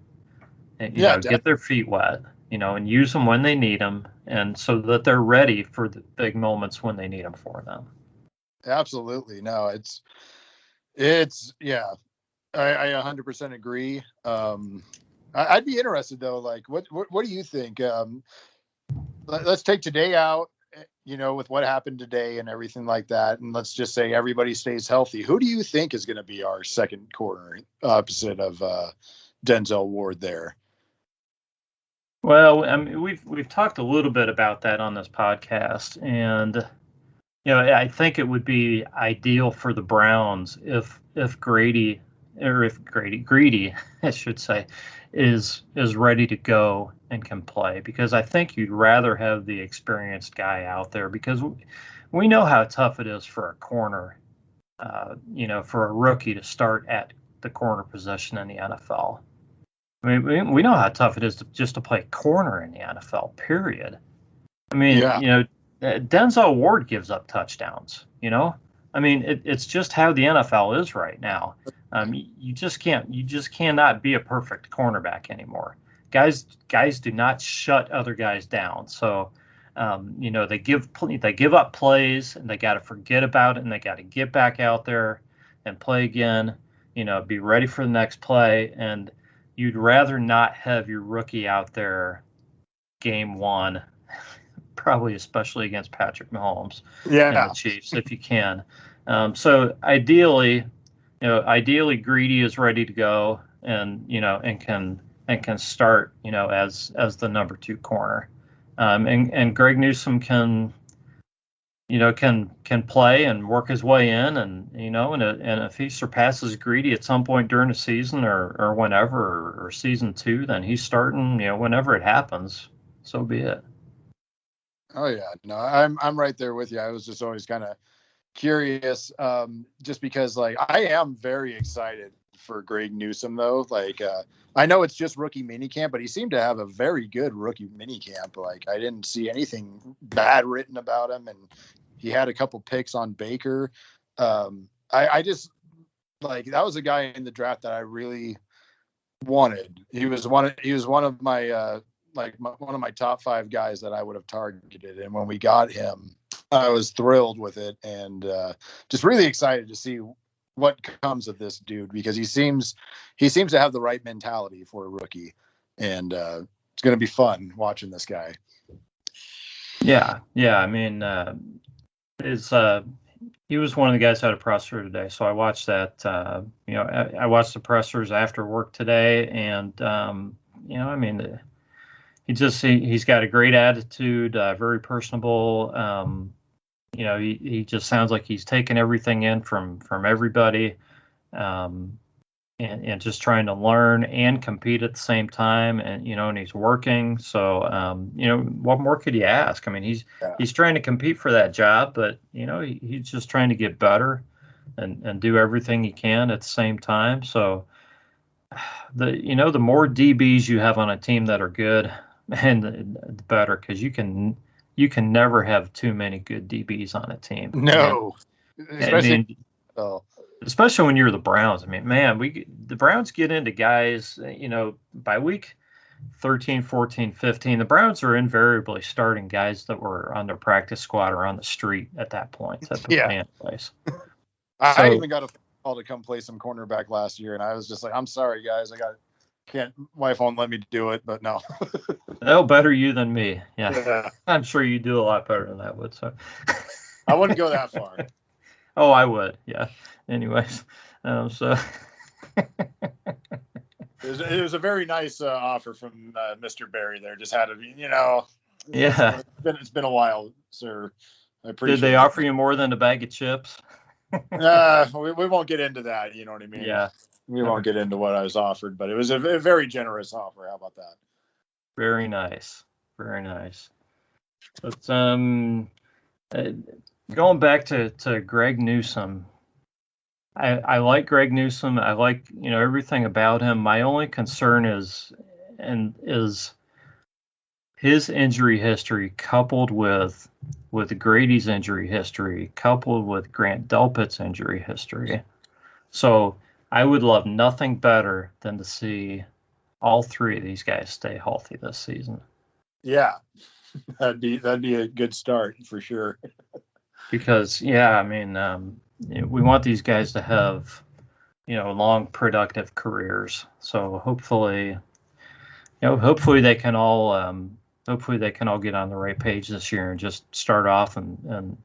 and get their feet wet, and use them when they need them, and so that they're ready for the big moments when they need them for them. Absolutely. No, it's yeah, I 100% agree. I'd be interested though, like, what do you think? Let's take today out, with what happened today and everything like that, and let's just say everybody stays healthy. Who do you think is going to be our second corner opposite of Denzel Ward there? Well, I mean, we've talked a little bit about that on this podcast, and I think it would be ideal for the Browns if Grady, or if Greedy, I should say, is ready to go and can play, because I think you'd rather have the experienced guy out there, because we know how tough it is for a corner, for a rookie to start at the corner position in the NFL. I mean, we know how tough it is just to play corner in the NFL, period. I mean, Yeah. Denzel Ward gives up touchdowns, I mean, it's just how the NFL is right now. You just cannot be a perfect cornerback anymore. Guys do not shut other guys down. So, they give up plays, and they got to forget about it, and they got to get back out there and play again. Be ready for the next play, and you'd rather not have your rookie out there game one, probably especially against Patrick Mahomes and the Chiefs, if you can. So ideally Greedy is ready to go, and can start, as the number 2 corner. And Greg Newsome can play and work his way in, and if he surpasses Greedy at some point during the season, or whenever, or season 2, then he's starting, whenever it happens. So be it. Oh yeah, no, I'm right there with you. I was just always kind of curious, just because I am very excited for Greg Newsome though. I know it's just rookie minicamp, but he seemed to have a very good rookie minicamp. I didn't see anything bad written about him, and he had a couple picks on Baker. I just that was a guy in the draft that I really wanted. He was one of my one of my top 5 guys that I would have targeted, and when we got him, I was thrilled with it, and just really excited to see what comes of this dude, because he seems to have the right mentality for a rookie, and it's going to be fun watching this guy. Yeah. I mean, he was one of the guys that had a presser today, so I watched that. I watched the pressers after work today, and I mean, he's got a great attitude, very personable. He just sounds like he's taking everything in from everybody, and just trying to learn and compete at the same time, and he's working. So, what more could you ask? I mean, he's trying to compete for that job, but he's just trying to get better and do everything he can at the same time. So, the more DBs you have on a team that are good, and the better, because you can never have too many good DBs on a team. No, especially when you're the Browns. I mean, man, the Browns get into guys, by week 13, 14, 15, the Browns are invariably starting guys that were on their practice squad or on the street at that point. Place. I even got a call to come play some cornerback last year, and I was just like, I'm sorry, guys, wife won't let me do it, but no. No, better you than me. Yeah. I'm sure you do a lot better than that would. So I wouldn't go that far. Oh, I would. Yeah. Anyways, so it was a very nice offer from Mr. Barry there. Just had to be, Yeah. It's been a while, sir. I appreciate. Did they offer you more than a bag of chips? We won't get into that. You know what I mean? Yeah. We won't get into what I was offered, but it was a very generous offer. How about that? Very nice. Very nice. But going back to Greg Newsome, I like Greg Newsome. I like, everything about him. My only concern is his injury history, coupled with Grady's injury history, coupled with Grant Delpit's injury history. So I would love nothing better than to see all 3 of these guys stay healthy this season. Yeah, that'd be a good start for sure. Because I mean, we want these guys to have, long, productive careers. So hopefully they can all get on the right page this year and just start off and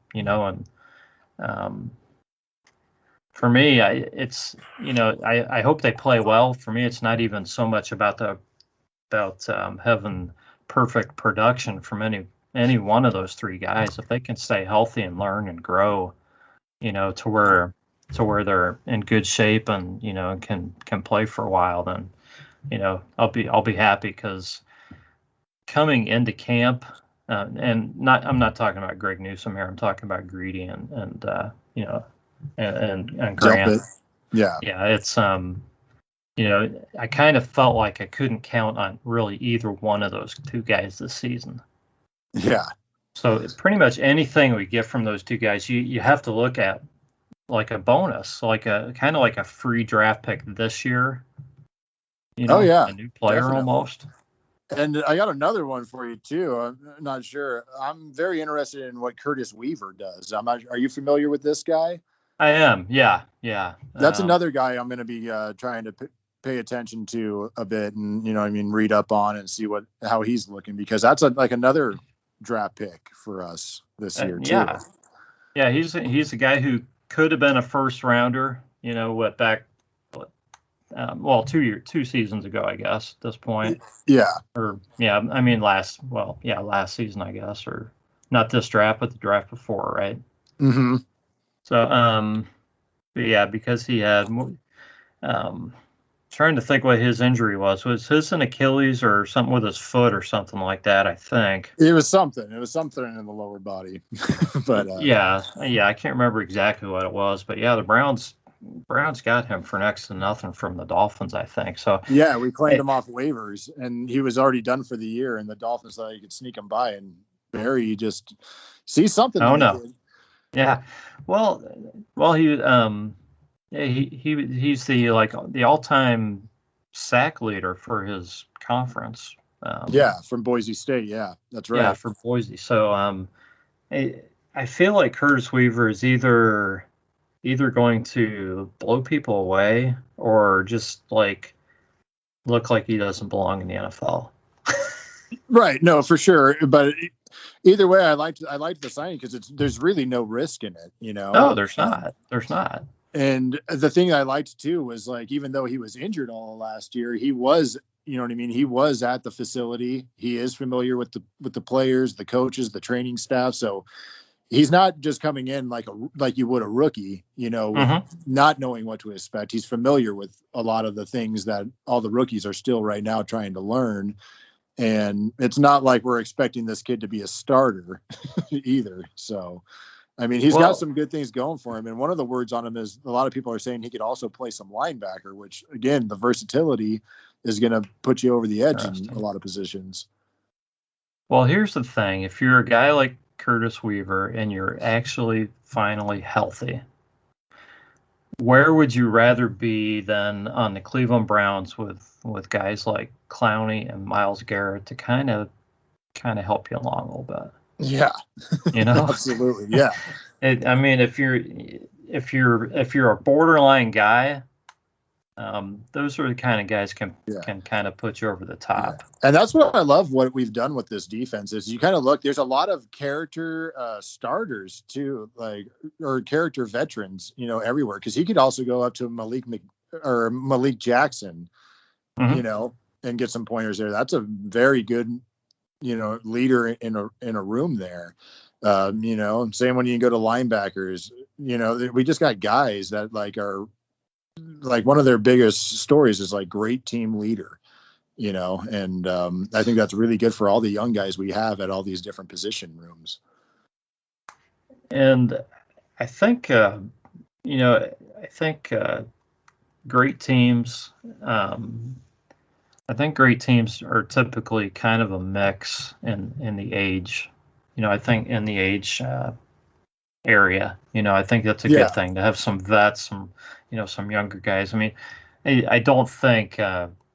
for me, I hope they play well. For me, it's not even so much about having perfect production from any one of those three guys. If they can stay healthy and learn and grow, to where they're in good shape and can play for a while, then I'll be happy, because coming into camp, and I'm not talking about Greg Newsome here. I'm talking about Greedy and Grant. Delpit. Yeah. Yeah, it's I kind of felt like I couldn't count on really either one of those two guys this season. Yeah. So pretty much anything we get from those two guys, you have to look at like a bonus, like a kind of like a free draft pick this year. Oh yeah, a new player definitely. Almost. And I got another one for you too. I'm not sure. I'm very interested in what Curtis Weaver does. Are you familiar with this guy? I am. Yeah. That's another guy I'm going to be trying to pay attention to a bit, and read up on and see how he's looking, because that's like another draft pick for us this year too. Yeah. He's a guy who could have been a first rounder. 2 seasons ago, I guess, at this point. Yeah. Last season, I guess, or not this draft, but the draft before, right? Mm-hmm. So, because he had, trying to think what his injury was. Was his an Achilles or something with his foot or something like that, I think. It was something. It was something in the lower body. But I can't remember exactly what it was, but yeah, the Browns got him for next to nothing from the Dolphins, I think. So yeah, we claimed him off waivers, and he was already done for the year, and the Dolphins thought you could sneak him by, and Barry just sees something. Oh no. Yeah. Well, he's the all-time sack leader for his conference. From Boise State. Yeah, that's right. Yeah, for Boise. So I feel like Curtis Weaver is either going to blow people away or just like look like he doesn't belong in the NFL. Right. No, for sure. But either way, I liked the signing because there's really no risk in it, No, there's not. There's not. And the thing I liked too was, like, even though he was injured all last year, he was, he was at the facility. He is familiar with the players, the coaches, the training staff. So he's not just coming in like you would a rookie, not knowing what to expect. He's familiar with a lot of the things that all the rookies are still right now trying to learn. And it's not like we're expecting this kid to be a starter either. So, he's got some good things going for him. And one of the words on him is, a lot of people are saying he could also play some linebacker, which, again, the versatility is going to put you over the edge in a lot of positions. Well, here's the thing. If you're a guy like Curtis Weaver and you're actually finally healthy, where would you rather be than on the Cleveland Browns with guys like Clowney and Myles Garrett to kind of help you along a little bit? Yeah, absolutely. Yeah. If you're a borderline guy, those are the kind of guys can kind of put you over the top. Yeah. And that's what I love. What we've done with this defense is you kind of look. There's a lot of character starters too, or character veterans, everywhere. Because he could also go up to Malik Jackson, and get some pointers there. That's a very good, leader in a room there. Same when you go to linebackers. We just got guys that are. Like, one of their biggest stories is great team leader, and I think that's really good for all the young guys we have at all these different position rooms. And I think, great teams, great teams are typically kind of a mix in the age, I think in the age area, I think that's a good thing to have some vets, some younger guys. I don't think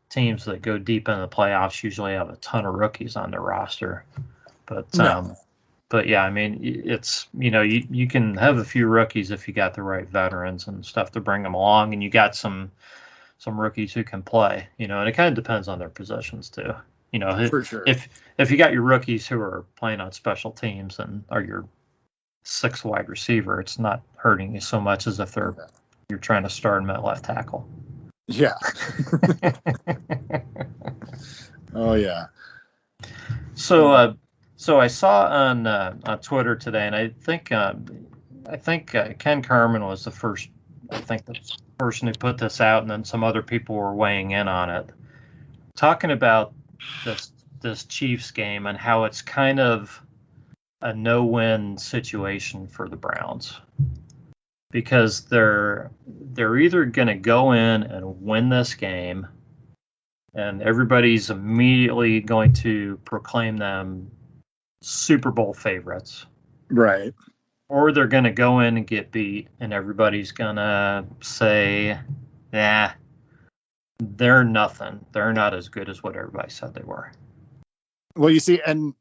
teams that go deep in the playoffs usually have a ton of rookies on their roster, but yeah, it's you can have a few rookies if you got the right veterans and stuff to bring them along, and you got some rookies who can play, and it kind of depends on their positions too. For sure. If you got your rookies who are playing on special teams and are your sixth wide receiver, it's not hurting you so much as if you're trying to start him at left tackle. Yeah. Oh yeah. So I saw on Twitter today, and I think Ken Carmen was the first. I think the person who put this out, and then some other people were weighing in on it, talking about this Chiefs game and how it's kind of a no-win situation for the Browns because they're either going to go in and win this game, and everybody's immediately going to proclaim them Super Bowl favorites. Right. Or they're going to go in and get beat, and everybody's going to say, nah, they're nothing. They're not as good as what everybody said they were. Well, you see, and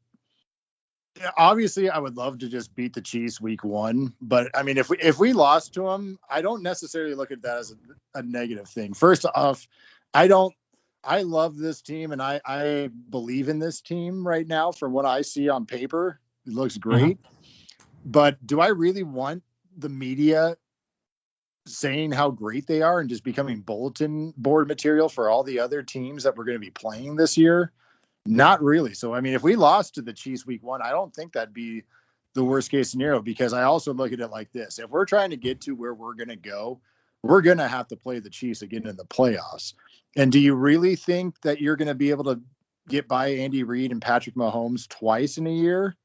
obviously I would love to just beat the Chiefs week 1, but I mean, if we lost to them, I don't necessarily look at that as a negative thing. First off, I love this team, and I believe in this team right now. From what I see on paper, it looks great. Mm-hmm. But do I really want the media saying how great they are and just becoming bulletin board material for all the other teams that we're going to be playing this year? Not really. So, I mean, if we lost to the Chiefs week 1, I don't think that'd be the worst case scenario, because I also look at it like this. If we're trying to get to where we're going to go, we're going to have to play the Chiefs again in the playoffs. And do you really think that you're going to be able to get by Andy Reid and Patrick Mahomes twice in a year?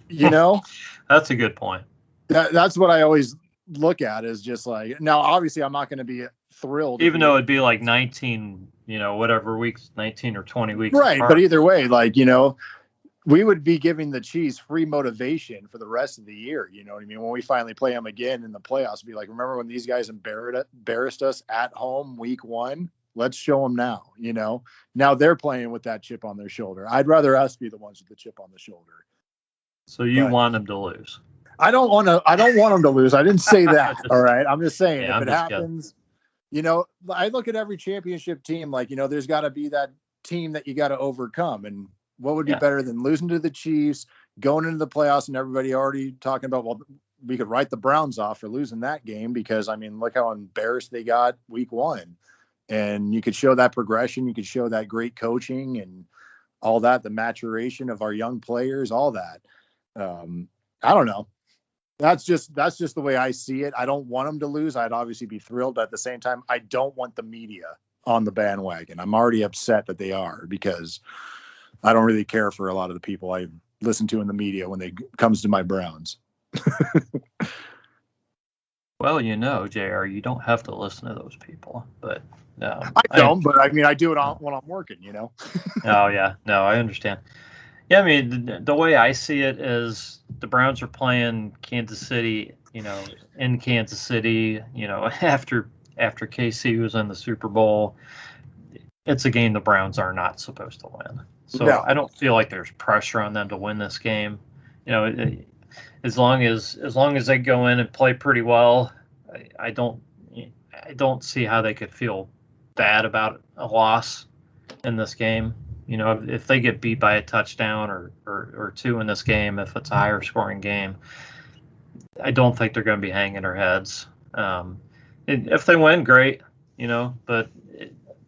You know, that's a good point. That's what I always look at, is just like, now, obviously I'm not going to be thrilled. Even though it'd be like 19, whatever weeks, 19 or 20 weeks. Right. Apart. But either way, like, we would be giving the Chiefs free motivation for the rest of the year. You know what I mean? When we finally play them again in the playoffs, be like, remember when these guys embarrassed us at home week 1? Let's show them now. Now they're playing with that chip on their shoulder. I'd rather us be the ones with the chip on the shoulder. So you want them to lose? I don't want them to lose. I didn't say that. All right. I'm just saying, if it happens, I look at every championship team, like, there's got to be that team that you got to overcome. And what would be better than losing to the Chiefs, going into the playoffs, and everybody already talking about, well, we could write the Browns off for losing that game, because, I mean, look how embarrassed they got week 1. And you could show that progression. You could show that great coaching and all that, the maturation of our young players, all that. I don't know. That's just the way I see it. I don't want them to lose. I'd obviously be thrilled, but at the same time, I don't want the media on the bandwagon. I'm already upset that they are, because I don't really care for a lot of the people I listen to in the media when it comes to my Browns. Well, JR, you don't have to listen to those people, but I don't. But I mean, I do it when I'm working. Oh yeah, no, I understand. Yeah, I mean, the way I see it is the Browns are playing Kansas City, in Kansas City, after KC was in the Super Bowl. It's a game the Browns are not supposed to win. So no. I don't feel like there's pressure on them to win this game. As long as they go in and play pretty well, I don't see how they could feel bad about a loss in this game. If they get beat by a touchdown or 2 in this game, if it's a higher scoring game, I don't think they're going to be hanging their heads. If they win, great, but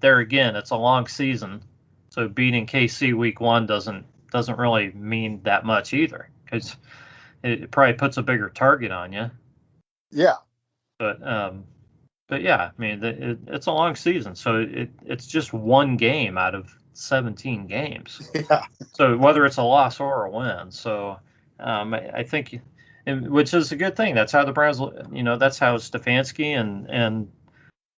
there again, it's a long season. So beating KC week 1 doesn't really mean that much either, because it probably puts a bigger target on you. Yeah. But yeah, I mean, it's a long season. So it's just one game out of 17 games. Yeah. So whether it's a loss or a win. So I think, which is a good thing. That's how the Browns, that's how Stefanski and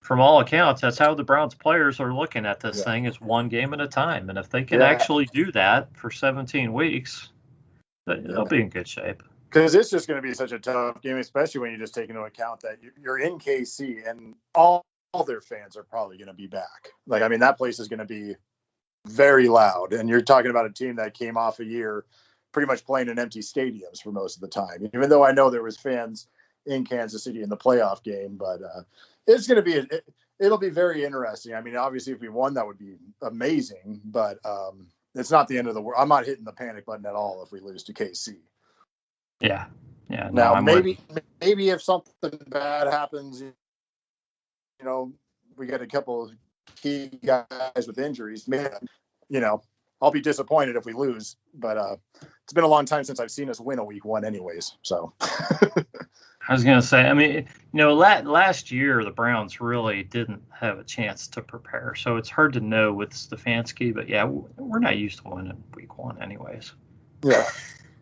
from all accounts, that's how the Browns players are looking at this thing, is one game at a time. And if they can actually do that for 17 weeks, they'll be in good shape. Because it's just going to be such a tough game, especially when you just take into account that you're in KC and all their fans are probably going to be back. Like, I mean, that place is going to be very loud. And you're talking about a team that came off a year pretty much playing in empty stadiums for most of the time, even though I know there was fans in Kansas City in the playoff game. But it's going to be it'll be very interesting. I mean, obviously, if we won, that would be amazing. But it's not the end of the world. I'm not hitting the panic button at all if we lose to KC. Yeah. No, now maybe if something bad happens, we get a couple of key guys with injuries, maybe, I'll be disappointed if we lose, but it's been a long time since I've seen us win a week 1 anyways. So I was going to say, I mean, last year the Browns really didn't have a chance to prepare. So it's hard to know with Stefanski, but yeah, we're not used to winning week 1 anyways. Yeah.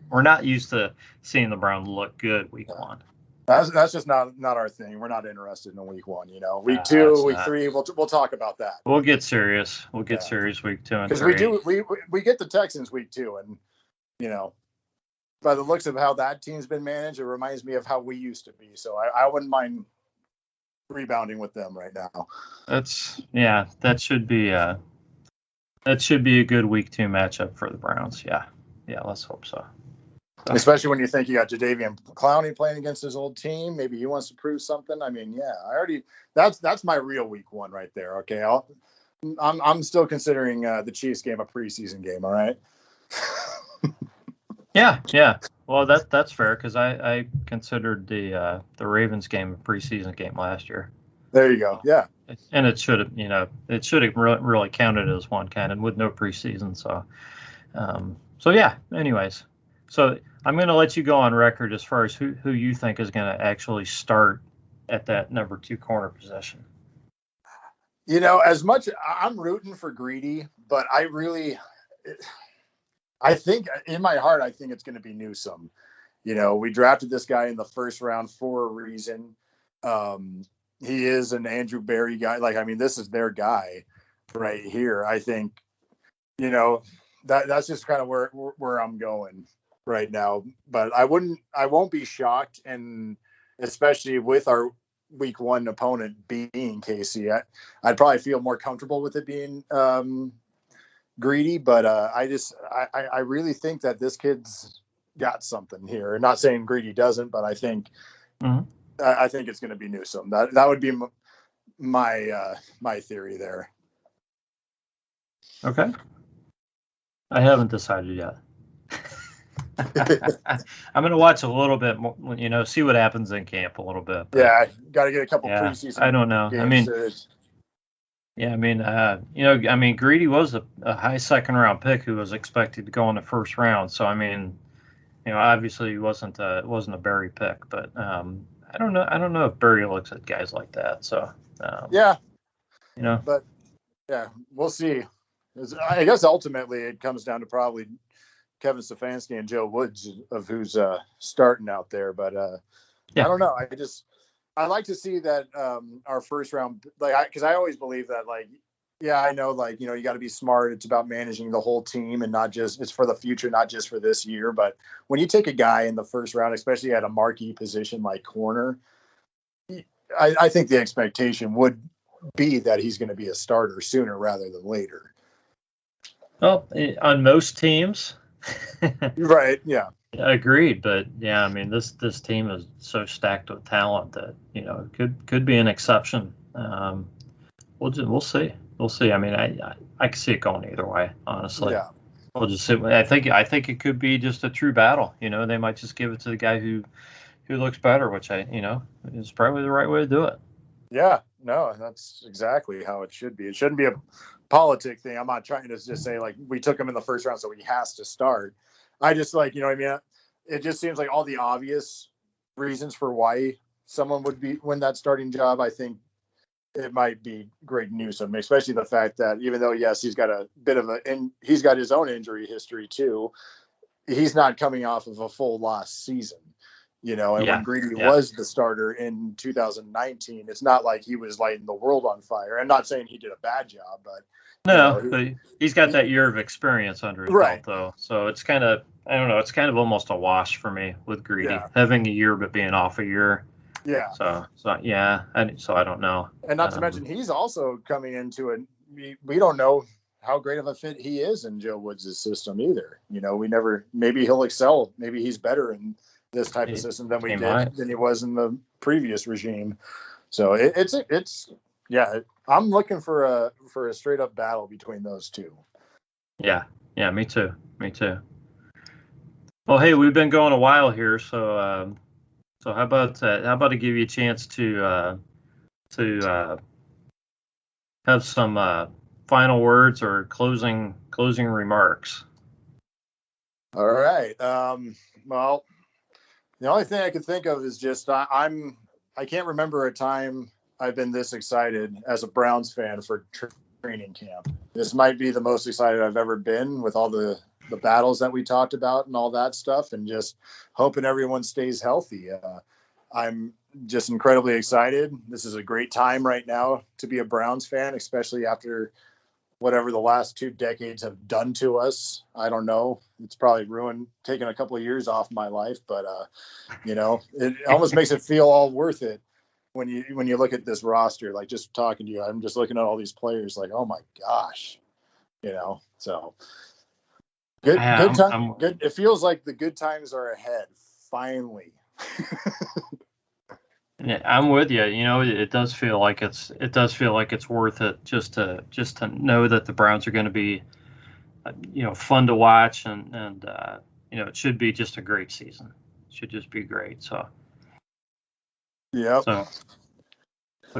We're not used to seeing the Browns look good week 1. That's just not our thing. We're not interested in week 1. Week 2, week 3, we'll talk about that. We'll get serious. We'll get serious week 2 and 3. Because we get the Texans week 2, and by the looks of how that team's been managed, it reminds me of how we used to be. So I wouldn't mind rebounding with them right now. That should be a good week 2 matchup for the Browns. Yeah, let's hope so. Especially when you think you got Jadeveon Clowney playing against his old team. Maybe he wants to prove something. I mean, that's my real week 1 right there. Okay, I'm still considering the Chiefs game a preseason game. All right. Yeah. Well, that's fair because I considered the Ravens game a preseason game last year. There you go. Yeah. And it should have really counted as one kind of with no preseason. So yeah. Anyways, so I'm going to let you go on record as far as who you think is going to actually start at that number 2 corner position. As much I'm rooting for Greedy, but I think in my heart, I think it's going to be Newsome. We drafted this guy in the first round for a reason. He is an Andrew Berry guy. This is their guy right here. I think, that's just kind of where I'm going right now. But I won't be shocked. And especially with our week 1 opponent being KC, I'd probably feel more comfortable with it being, Greedy, but I really think that this kid's got something here. Not saying Greedy doesn't, but I think I think it's going to be Newsome. That would be my theory there. Okay, I haven't decided yet. I'm going to watch a little bit more, see what happens in camp a little bit. But, yeah, got to get a couple preseason. I don't know. Greedy was a high second round pick who was expected to go in the first round. So, obviously he wasn't a Berry pick, but I don't know if Berry looks at guys like that. So, but yeah, we'll see. I guess ultimately it comes down to probably Kevin Stefanski and Joe Woods of who's starting out there. But I don't know. I like to see that our first round, because I always believe that, I know, you got to be smart. It's about managing the whole team and not just, it's for the future, not just for this year. But when you take a guy in the first round, especially at a marquee position like corner, I think the expectation would be that he's going to be a starter sooner rather than later. Well, on most teams. Right. Yeah. Agreed, but yeah, this team is so stacked with talent that could be an exception. We'll see. I can see it going either way, honestly. Yeah. We'll just see. I think it could be just a true battle. They might just give it to the guy who looks better, which is probably the right way to do it. Yeah. No, that's exactly how it should be. It shouldn't be a politic thing. I'm not trying to just say we took him in the first round, so he has to start. I just it just seems like all the obvious reasons for why someone would win that starting job. I think it might be great news, especially the fact that even though, yes, he's got a bit of he's got his own injury history too. He's not coming off of a full lost season, when Greedy was the starter in 2019, it's not like he was lighting the world on fire. I'm not saying he did a bad job, but but he's got that year of experience under his belt, though. So it's kind of, I don't know, it's kind of almost a wash for me with Greedy having a year but being off a year. Yeah. So I don't know. And not to mention, he's also coming into it. We don't know how great of a fit he is in Joe Woods' system either. Maybe he'll excel. Maybe he's better in this type of system than he was in the previous regime. So I'm looking for a straight up battle between those two. Yeah, me too. Well, hey, we've been going a while here, so how about I give you a chance to have some final words or closing closing remarks. All right. Well, the only thing I can think of is just I can't remember a time I've been this excited as a Browns fan for training camp. This might be the most excited I've ever been with all the battles that we talked about and all that stuff, and just hoping everyone stays healthy. I'm just incredibly excited. This is a great time right now to be a Browns fan, especially after whatever the last 2 decades have done to us. I don't know. It's probably taken a couple of years off my life, but it almost makes it feel all worth it when you look at this roster. Like, just talking to you, I'm just looking at all these players like, oh my gosh, so good time. Good. It feels like the good times are ahead finally. Yeah, I'm with you. It does feel like it's worth it just to know that the Browns are going to be, fun to watch, and it should be just a great season. It should just be great. So. Yeah. So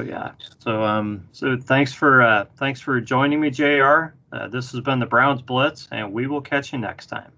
yeah. So thanks for joining me, JR. This has been the Browns Blitz, and we will catch you next time.